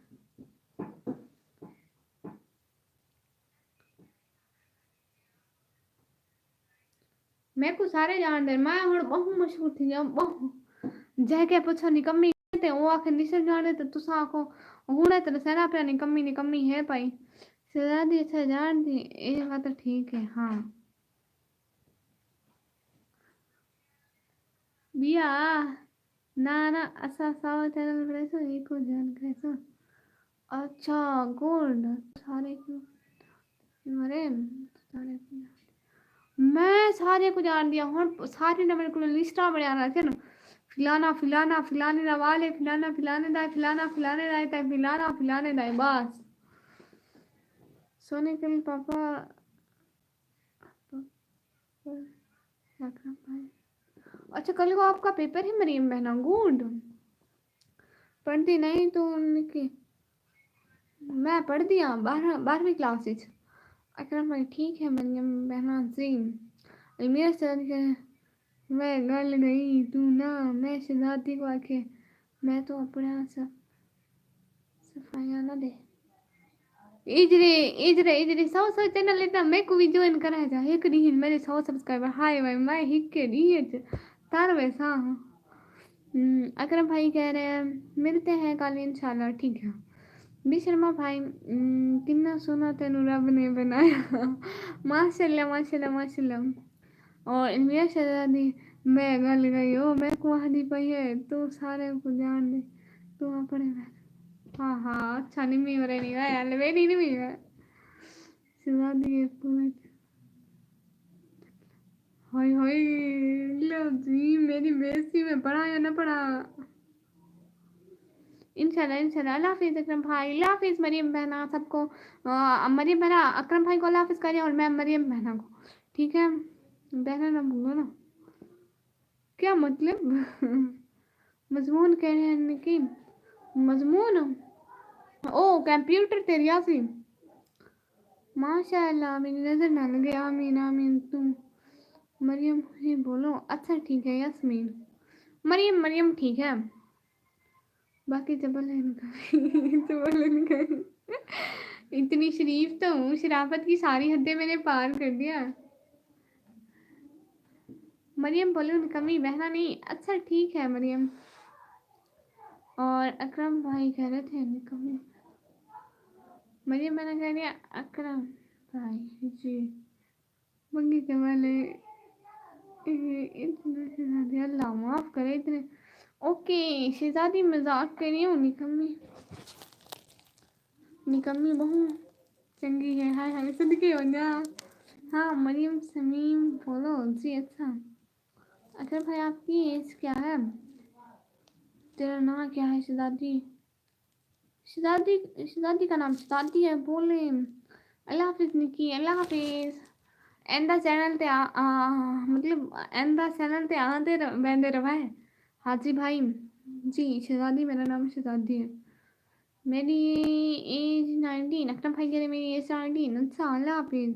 मैं को सारे जानते, मैं हुण बहु मशहूर थी जब बहु जैके पुछो निकम्मी ते वो आखे निशन जाने तो तुसा आखो हुणे तो सेना पे निकम्मी है भाई। शहजादी अच्छा जान दी ये बात तो ठीक है। हाँ बिया ना ना असा सावा चैनल पर ऐसा एक को जान कैसा। अच्छा गोल्ड सारे को मरे सारे को मैं सारे को जान दिया हूँ। सारे ने मेरे को लिस्टा बनाना थे ना। फिलाना फिलाना फिलाने दा वाले फिलाना फिलाने दाए फिलाना फिलाने दाए तक फिलाना फिलाने दाए बस। सोने के लिए पापा अच्छा कल को आपका पेपर है मरीम बहना गुड। पढ़ती नहीं तो उनकी मैं पढ़ दिया 12वीं क्लास विच। अकरम भाई ठीक है मरियम बहना जी मेरे सर के मैं गल नहीं तू ना मैं शहजादी को आके मैं तो अपना सब सफाया ना दे इजरे 100 चैनल लेता मैं को भी ज्वाइन करा जा एक दिन मेरे 100 सब्सक्राइबर हाय भाई मैं हिक के दिए तार वैसा हूँ। अकरम भाई कह रहे हैं मिलते हैं कल इंशाल्लाह ठीक है। बी शर्मा भाई किन्ना सोना तेनू रब ने बनाया। माशाल्लाह माशाल्लाह माशाल्लाह। और मेरा शहजादी मैं गल गई हो मैं को आदि पई है तू सारे को जान दे तू अपने हाँ हाँ अच्छा नहीं मी मरे नहीं है यार वे नहीं मी है शहजादी पूछ हाय हाय लो जी मेरी बेइज्जती में पढ़ा या ना पढ़ा। इंशाल्लाह इंशाल्लाह अल्लाह हाफिज़ अकरम भाई अल्लाह हाफिज़ मरियम बहना सबको। मरियम बहना अकरम भाई को अल्लाह हाफिज़ करिए और मैं मरियम बहना को ठीक है। बहना ना भूलो ना क्या मतलब। मजमून कह रहे हैं कि मजमून ओ कंप्यूटर तेरी यासी माशाल्लाह मेरी नज़र ना लगे आमीन आमीन तुम मरियम ही बोलो अच्छा ठीक है यास्मीन मरियम मरियम ठीक है बाकी जबल है इनका जबल है इनका इतनी शरीफ तो हूँ शराफत की सारी हदें मैंने पार कर दिया। मरियम बोलो कमी बहना नहीं अच्छा ठीक है मरियम। और अकरम भाई कह रहे थे कमी मरियम मैंने कह दिया अकरम भाई जी बगीचे वाले इतने शहजादी अल्लाह माफ करे इतने ओके शहजादी मजाक कर रही हूँ निकम्मी बहू चंगी है हाय हाय सदके हो जा। हाँ मरियम समीम बोलो जी अच्छा। अगर भाई आपकी एज क्या है तेरा नाम क्या है शहजादी शहजादी शहजादी का नाम शहजादी है बोले अल्लाह हाफिज निकी अल्लाह हाफिज एंदा चैनल ते मतलब एंदा चैनल ते आंदे बंदे रवा है हाजी भाई जी शहजादी मेरा नाम शहजादी है। मेरी एज 19 अकरम भाई कह रहे मेरी एज 19 अच्छा अल्लाह हाफिज।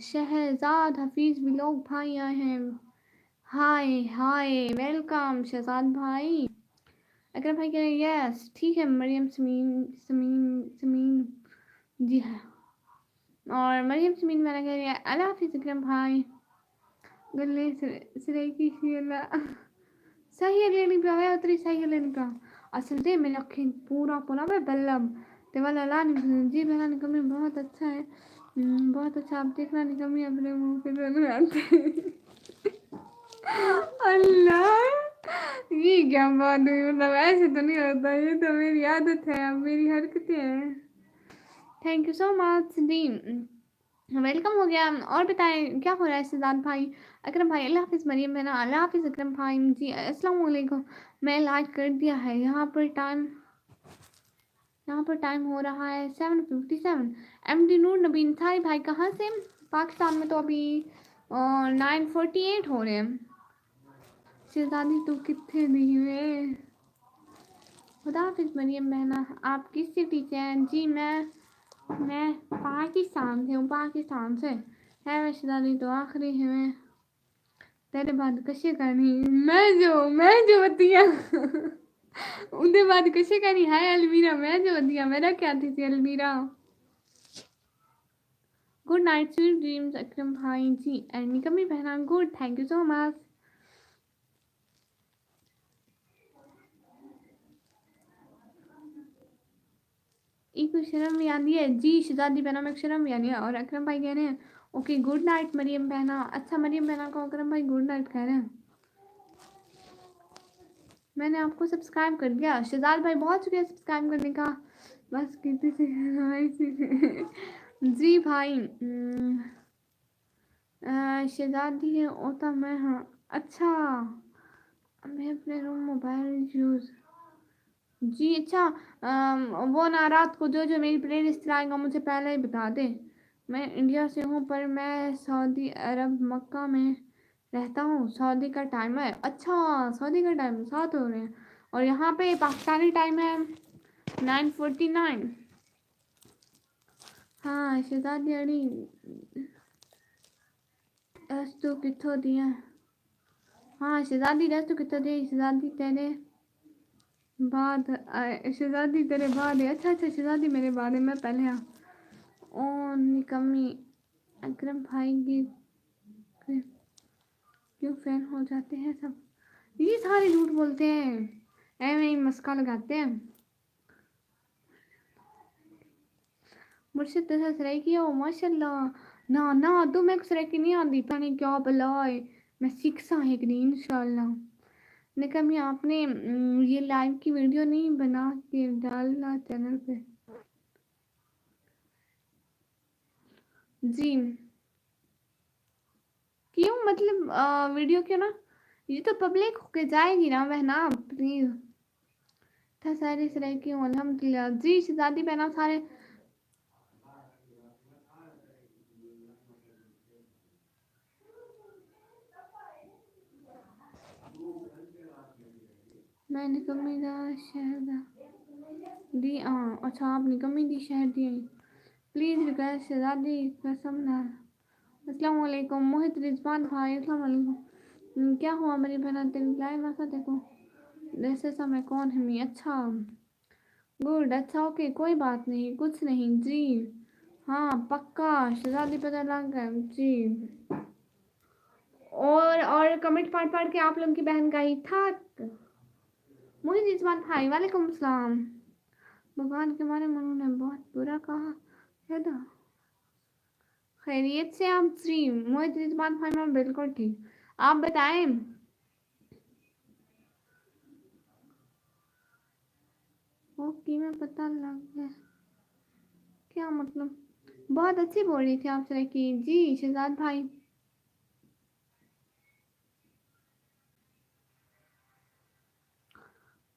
शहजाद हफीज बिलोग भाई आए हैं हाय हाय वेलकम शहजाद भाई। अकरम भाई कह रहे यस ठीक है मरियम समीम समीम समीम जी हाँ। और मरियम समीन मैंने कह रही है अल्लाह हाफिज अकरम भाई गले सिरे की शीला सही लेनी पे आया उतरी सही लेनी पे असल दे मेरे अखी पूरा पूरा मैं बल्लम ते वाला ला जी मेरा निकमी बहुत अच्छा है बहुत अच्छा आप देखना निकमी अपने मुंह पे दोनों आते अल्लाह ये क्या बात हुई मतलब ऐसे तो नहीं होता ये तो मेरी आदत है अब मेरी हरकतें हैं। Thank you so much the welcome हो गया। और बताएं क्या हो रहा है सिद्धार्थ भाई अकरम भाई अल्लाह हाफिज़ मरियम बहना अल्लाह हाफिज़ अकरम भाई जी अस्सलाम वालेकुम। मैं लाइक कर दिया है यहाँ पर टाइम हो रहा है 7:57। एमडी नूर नबीन थाई भाई कहाँ से पाकिस्तान में तो अभी 9:48 हो रहे हैं। शहजादी तो कितने नहीं हुए खुदा हाफिज़ मरियम बहना। आप किस सिटी से हैं? जी मैं पाकिस्तान से हूँ, पाकिस्तान से है वैसे दादी तो आखिरी है मैं तेरे बाद कशी करनी मैं जो बतिया उनके बाद कशी करनी है अलमीरा मैं जो बतिया मेरा क्या थी अलमीरा। गुड नाइट स्वीट ड्रीम्स अकरम भाई जी एंड निकमी बहना good thank you so much. एक शर्म भी आती है जी शहजादी बहना में शर्म भी आनी है और अकरम भाई कह रहे हैं ओके गुड नाइट मरियम बहना। अच्छा मरियम बहना को अकरम भाई गुड नाइट कह रहे हैं। मैंने आपको सब्सक्राइब कर दिया शहजाद भाई बहुत शुक्रिया सब्सक्राइब करने का। बस किसी से जी भाई शहजादी है होता मैं हाँ अच्छा मैं अपने रूम मोबाइल यूज़ जी अच्छा वो ना रात को जो जो मेरी प्लेलिस्ट आएगा मुझे पहले ही बता दे। मैं इंडिया से हूँ पर मैं सऊदी अरब मक्का में रहता हूँ। सऊदी का टाइम है अच्छा सऊदी का टाइम 7 हो रहे हैं और यहाँ पे पाकिस्तानी टाइम है 9:49। हाँ शहजादी अड़ी रस तो कितों दिया हाँ शहजादी रस तो कितों दी शहजादी तेरे बाद शहजादी तेरे बाद है अच्छा शहजादी मेरे बाद है मैं पहले हाँ ओ निकम्मी अकरम भाई की क्यों फैन हो जाते हैं सब। ये सारे झूठ बोलते हैं ऐਵੇਂ ही मस्का लगाते हैं। मुर्शिद तुझे सराइकी हो माशाल्लाह। ना ना तो मैं सराइकी नहीं आती पता नहीं क्या भला है मैं सीख सा है कि नहीं इंशाल्लाह। निकम्मी आपने ये लाइव की वीडियो नहीं बना के डालना चैनल पे जी क्यों मतलब वीडियो क्यों ना ये तो पब्लिक होके जाएगी ना बहना प्लीज था सारे सराय की हूँ अल्हम्दुलिल्लाह जी शहजादी बहना सारे मैं निकम्मी दा शहर दा दी अच्छा आप निकम्मी दी शहर दी प्लीज रिक्वेस्ट शहजादी कसम ना। अस्सलाम वालेकुम मोहित रिजवान भाई अस्सलाम वालेकुम क्या हुआ मेरी बहना तेरी लाइव मसा देखो जैसे समय कौन है मैं अच्छा गुड अच्छा ओके कोई बात नहीं कुछ नहीं जी हाँ पक्का शहजादी पता लग गया जी। और कमेंट पढ़ के आप लोग की बहन गई था मोहित रिजवान भाई वालेकुम सलाम। भगवान के बारे में उन्होंने बहुत बुरा कहा है ना खैरियत से आप श्री मोहित रिजवान भाई मैं बिल्कुल ठीक आप बताएं। ओके मैं पता लग गया क्या मतलब बहुत अच्छी बोल रही थी आपसे कि जी शहजाद भाई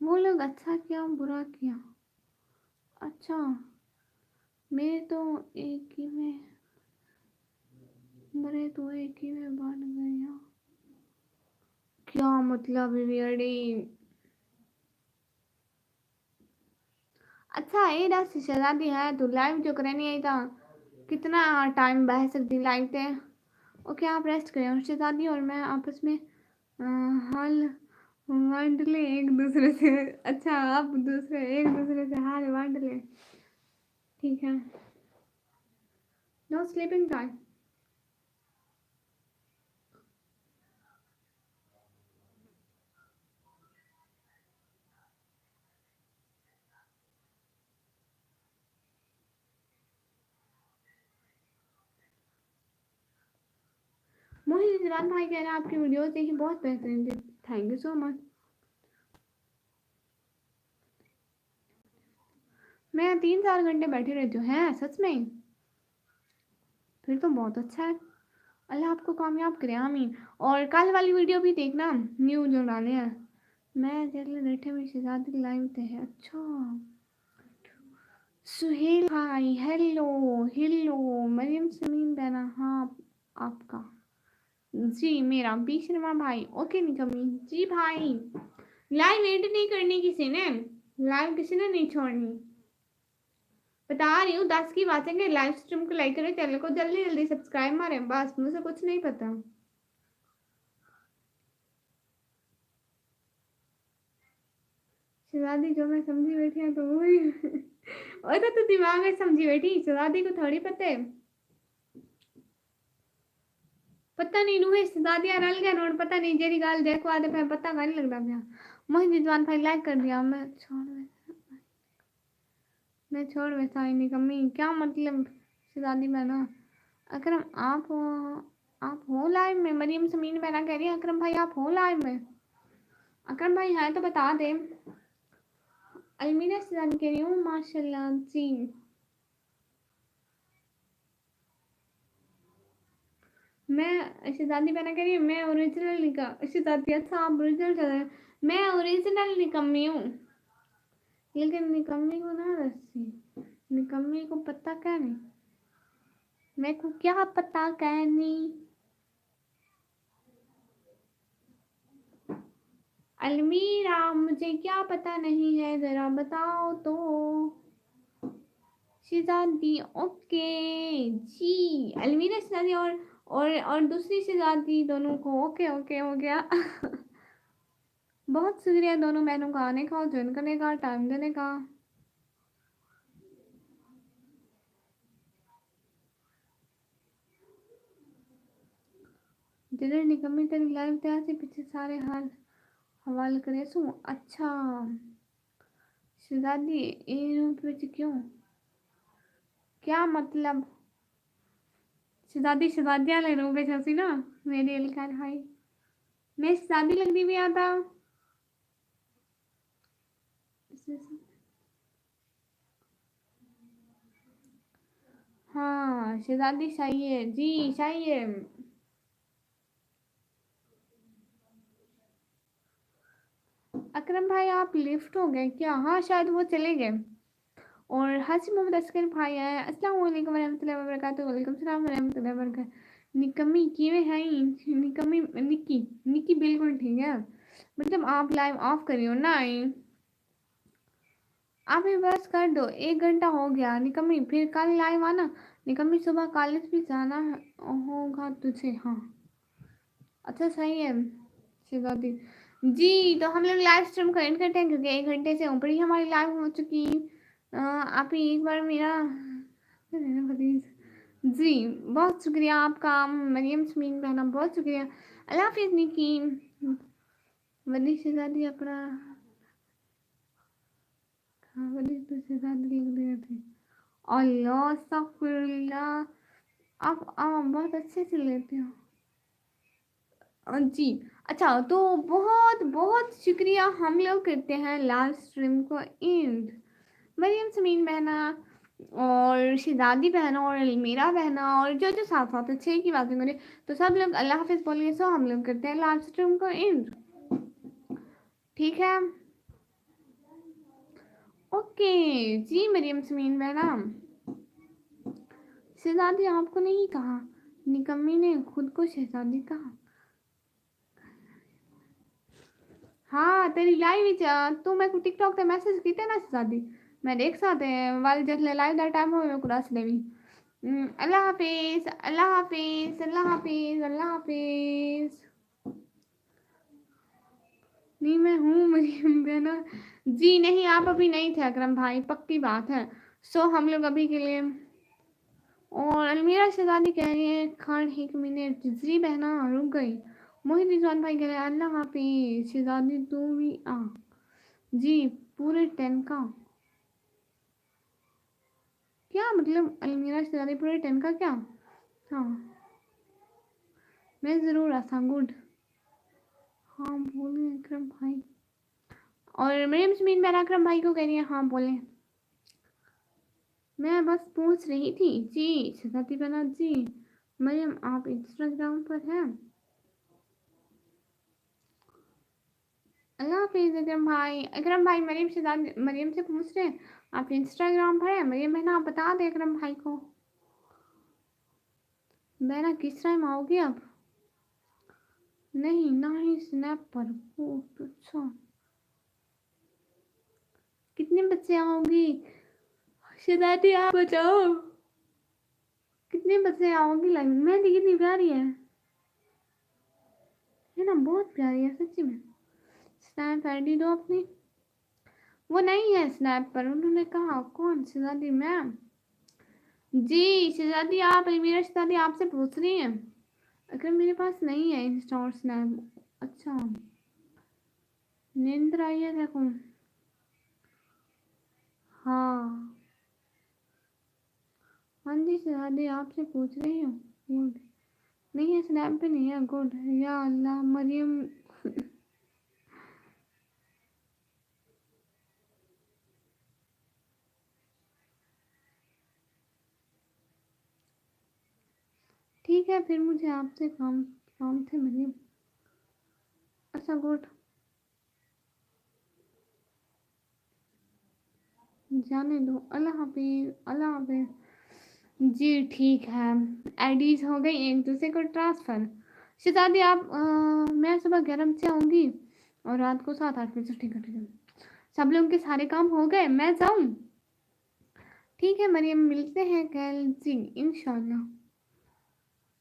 वो लोग अच्छा किया बुरा किया अच्छा मेरे तो एक ही में मरे तो एक ही में बन गया क्या मतलब बेड़ी अच्छा ये दस शहजादी है तो लाइव जो करनी है था कितना टाइम बह सकती लाइव थे ओके आप रेस्ट करें और शहजादी और मैं आपस में हाल बांट ले एक दूसरे से अच्छा आप दूसरे एक दूसरे से हाल बांट ले ठीक है नो स्लीपिंग टाइम। मोहित इजरान भाई कह रहे हैं आपकी वीडियोस देखी बहुत बेहतरीन थी थैंक यू सो मच। मैं 3-4 घंटे बैठी रहती हूँ हैं सच में फिर तो बहुत अच्छा है अल्लाह आपको कामयाब करे आमीन। और कल वाली वीडियो भी देखना न्यू जो डाले हैं मैं जल्दी बैठे में शहजादी लाइव थे अच्छा सुहेल भाई हेलो हेलो मरियम समीन बहना हाँ आपका जी मेरा बी शर्मा भाई ओके निकमी जी भाई लाइव एंड नहीं करनी किसी ने लाइव किसी ने नहीं छोड़नी, बता रही हूँ। 10 की बात है कि लाइव स्ट्रीम को लाइक करें, चैनल को जल्दी जल्दी सब्सक्राइब मारे, बस मुझे कुछ नहीं पता। शहजादी जो मैं समझी बैठी है तो वही और तो दिमाग में समझी बैठी, शहजादी को थोड़ी पता है। पता नहीं नु है शहजादी रल गया नोट, पता नहीं जेरी गाल देखवा दे पे पता नहीं लगता भैया। मोहित रिजवान भाई लाइक कर दिया, मैं छोड़ वैसा ही नहीं कमी क्या मतलब। शहजादी बहना अकरम आप हो लाइव में? मरियम समीन बहना कह रही है अकरम भाई आप हो लाइव में? अकरम भाई है तो बता दे। अलमीरा शहजादी कह रही हूँ माशाल्लाह जी। मैं शहजादी बहना कह रही हूँ मैं ओरिजिनल निका शहजादी, अच्छा आप ओरिजिनल चल रहे हैं। मैं ओरिजिनल निकम्मी हूँ, लेकिन निकम्मी को ना रस्सी, निकम्मी को पता क्या नहीं, मेरे को क्या पता क्या नहीं। अलमीरा मुझे क्या पता नहीं है, जरा बताओ तो। शहजादी ओके जी। अलमीरा शहजादी और दूसरी शहजादी दोनों को ओके ओके हो गया बहुत शुक्रिया दोनों बहनों का आने का, ज्वाइन करने का, टाइम देने का। जिधर निकम्मी तेरी लाइव तैयार से पीछे सारे हाल हवाल करे सू। अच्छा शहजादी ये रूप विच क्यों, क्या मतलब? शहजादी शहजादियां ले रूप विच हसी ना मेरी अलकार हाई, मैं शहजादी लगती भी आता। हाँ शहजादी चाहिए जी चाहिए। अकरम भाई आप लिफ्ट हो गए क्या? हाँ शायद वो चले गए। और हाजी मोहम्मद अस्कर भाई आए, अस्सलाम वालेकुम रहमतुल्लाहि व बरकातहू। वालेकुम सलाम रहमतुल्लाहि व बरकातहू। निकम्मी किवे हैं निकम्मी निक्की निक्की बिल्कुल ठीक है। मतलब आप लाइव ऑफ करियो ना, आप ही बस कर दो, 1 घंटा हो गया निकम्मी, फिर कल लाइव आना। निकम्मी सुबह कॉलेज भी जाना होगा तुझे। हाँ अच्छा सही है शिवादी जी। तो हम लोग लाइव स्ट्रीम को एंड करते हैं क्योंकि 1 घंटे से ऊपर ही हमारी लाइव हो चुकी। आप ही एक बार मेरा जी बहुत शुक्रिया आपका मरियम समीन बहना, बहुत शुक्रिया। अल्लाह हाफिज़ निकी वली शहजादी अपना हाँ वली तो शहजादी लग रहे थे। अल्लाह अस्तगफिरुल्लाह, आप बहुत अच्छे से लेते हो जी। अच्छा तो बहुत बहुत शुक्रिया, हम लोग करते हैं लाइव स्ट्रीम को एंड। मरियम समीन बहना और शहजादी बहना और अलमीरा बहना और जो जो साथ साथ अच्छे की बातें करें, तो सब लोग अल्लाह हाफिज़ बोलिए। सो हम लोग करते हैं लाइव स्ट्रीम को एंड, ठीक है? ओके जी मरियम समीन बहना। शहजादी आपको नहीं कहा, निकम्मी ने खुद को शहजादी कहा। हाँ तेरी लाइव तू मेरे को टिकटॉक पे मैसेज कीते ना शहजादी, मैं देख सकते वाल जसले लाइव दा टाइम होवे को दस देवी। अल्लाह हाफिज़ अल्लाह हाफिज़ अल्लाह हाफिज़ अल्लाह हाफिज़। नहीं मैं हूँ मरियम बहना जी, नहीं आप अभी नहीं थे अकरम भाई, पक्की बात है। सो हम लोग अभी के लिए और अलमीरा शहजादी कह रही है खान 1 मिनट जी बहना रुक गई। मोहित रिजवान भाई कह रहे हैं अल्लाह हाफिज़ शहजादी तू भी आ जी पूरे 10 का क्या मतलब? अलमीरा शहजादी पूरे 10 का क्या? हाँ मैं ज़रूर आसा गुड। हाँ बोले अकरम भाई और मरियम समीन मैंने अकरम भाई को कह रही है हाँ बोले। मैं बस पूछ रही थी जी शहजादी बना जी। मरियम आप इंस्टाग्राम पर हैं? अल्लाह हाफिज़ अकरम भाई मरियम शहजादी मरियम से पूछ रहे हैं आप इंस्टाग्राम पर हैं? मरियम बहना आप बता दें अकरम भाई को। बहना किस टाइम आओगे आप? नहीं ना ही स्नैप पर अच्छा कितने बच्चे आओगी शहजादी, आप बताओ कितने बच्चे आओगी लाइव में? मेहंदी कितनी प्यारी है ना, बहुत प्यारी है सच्ची में। स्नैप आईडी दो अपनी। वो नहीं है स्नैप पर, उन्होंने कहा। कौन? शहजादी मैम जी, शहजादी आप, मेरा शहजादी आपसे पूछ रही है। अगर मेरे पास नहीं है इंस्टा और स्नैप। अच्छा, नींद आई है देखो। हाँ हाँ जी शहजादी आपसे पूछ रही हूँ। गुड, नहीं है स्नैप पे, नहीं है। गुड, या अल्लाह मरियम। ठीक है फिर, मुझे आपसे काम काम थे मरियम। अच्छा गुड, जाने दो। अल्लाह हाफिज, अल्लाह हाफिज जी। ठीक है, आईडीज हो गई एक दूसरे को ट्रांसफर। शहजादी आप मैं सुबह 11 बजे आऊँगी और रात को 7-8 बजे। ठीक है ठीक है, सब लोगों के सारे काम हो गए, मैं जाऊँ? ठीक है मरियम, मिलते हैं कल जी, इंशाल्लाह।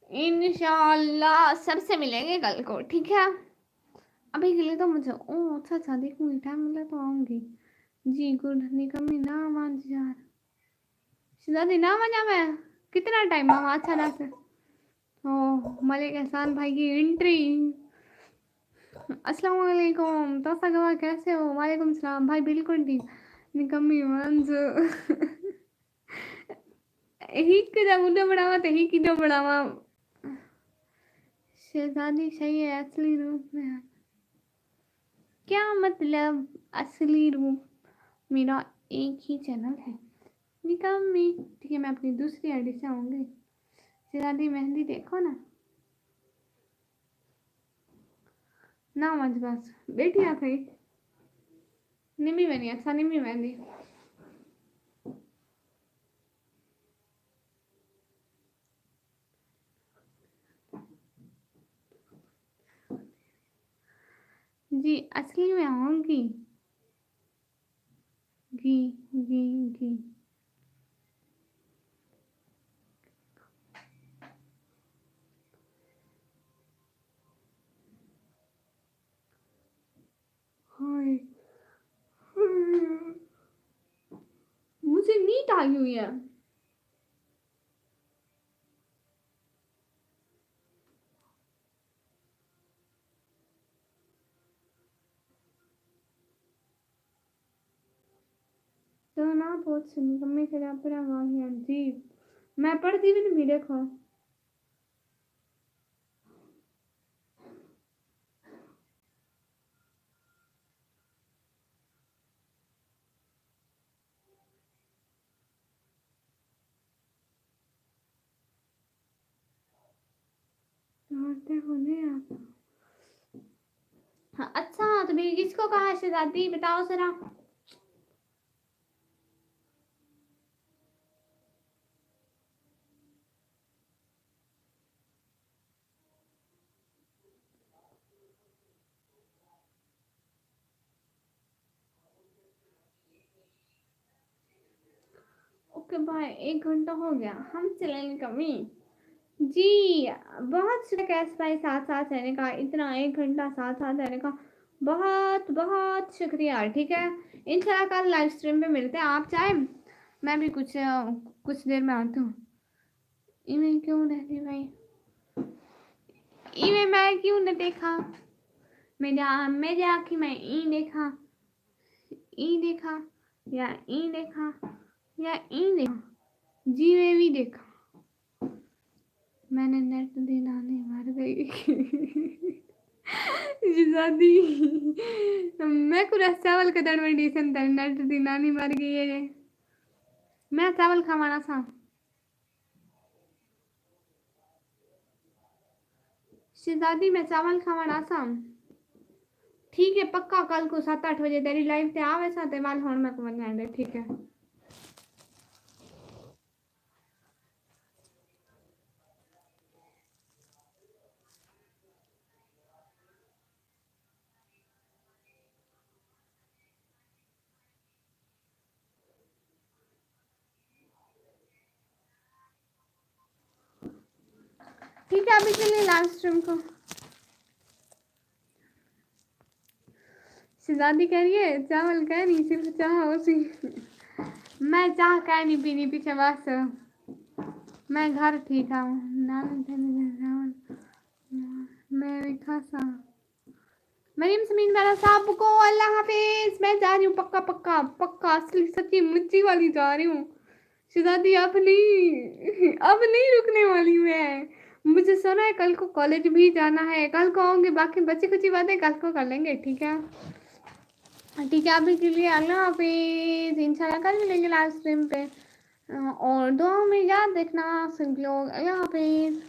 इंशाल्लाह सबसे मिलेंगे कल को, ठीक है। अभी के लिए तो मुझे अच्छा अच्छा देखूंगी, टाइम मिला तो आऊंगी जी। गुड, निकम्मी ना मान यार, शहजादी ना मजा में कितना टाइम मामा अच्छा ना से। ओ मलिक एहसान भाई की एंट्री। अस्सलाम वालेकुम तोसा गवा, कैसे हो? वालेकुम सलाम भाई, बिल्कुल ठीक। निकम्मी मंज ही किधर मुद्दा बढ़ावा तो ही किधर बढ़ावा। शहजादी सही है असली रूप में। क्या मतलब असली रूप? मेरा एक ही चैनल है निकम्मी। ठीक है, मैं अपनी दूसरी आईडी से आऊंगी। शहजादी मेहंदी देखो ना, ना मज बस बेटी आ गई। निमी बनी अच्छा, निमी मेहंदी। जी असली में आऊंगी। जी जी जी। हाय, मुझे नींद आई हुई है। तो ना बहुत सुनी मम्मी से पर आवाज है जी। मैं पढ़ती भी नहीं देखो। समझते हो नहीं आप? हाँ, अच्छा तो मेरी किसको कहा शहजादी, बताओ जरा। ओके बाय, 1 घंटा हो गया, हम चलेंगे कभी जी। बहुत शुक्रिया कैश भाई, साथ साथ रहने का, इतना 1 घंटा साथ साथ रहने का बहुत बहुत शुक्रिया। ठीक है, इंशाल्लाह कल लाइव स्ट्रीम पे मिलते हैं। आप चाहे मैं भी कुछ देर में आती हूँ। इवें क्यों रहती भाई, इवें मैं क्यों न देखा, मेरे आँखी में ई देखा, ई देखा, या ई देखा, या ई देखा, जी में भी देखा। मैंने नेट दिलाने मर गई शादी मैं पूरा चावल का दर में डिसन तर नेट दिलानी मर गई है। मैं चावल खावाना था शहजादी, मैं चावल खावाना था। ठीक है पक्का, कल को 7-8 बजे तेरी लाइव से आवे साथ वाल होन मैं को बनाए। ठीक है ठीक है, अभी के लिए लाइव स्ट्रीम को शहजादी कह रही है चावल कह नहीं, सिर्फ चाह उसी। मैं चाह कह नहीं पीनी पीछे बस, मैं घर ठीक हूँ। मैं भी खासा मरीम समीन मेरा सबको अल्लाह हाफिज। मैं जा रही हूँ पक्का पक्का पक्का, असली सच्ची मुच्ची वाली जा रही हूँ शहजादी। अब नहीं रुकने वाली मैं। मुझे सुना है कल को कॉलेज भी जाना है, कल को आऊंगी, बाकी बची कुछ बातें कल को कर लेंगे। ठीक है ठीक है, अभी के लिए अल्लाह हाफिज। इंशाल्लाह कल मिलेंगे लाइव स्ट्रीम पे, और दुआ में याद रखना सब लोग। अल्लाह हाफिज।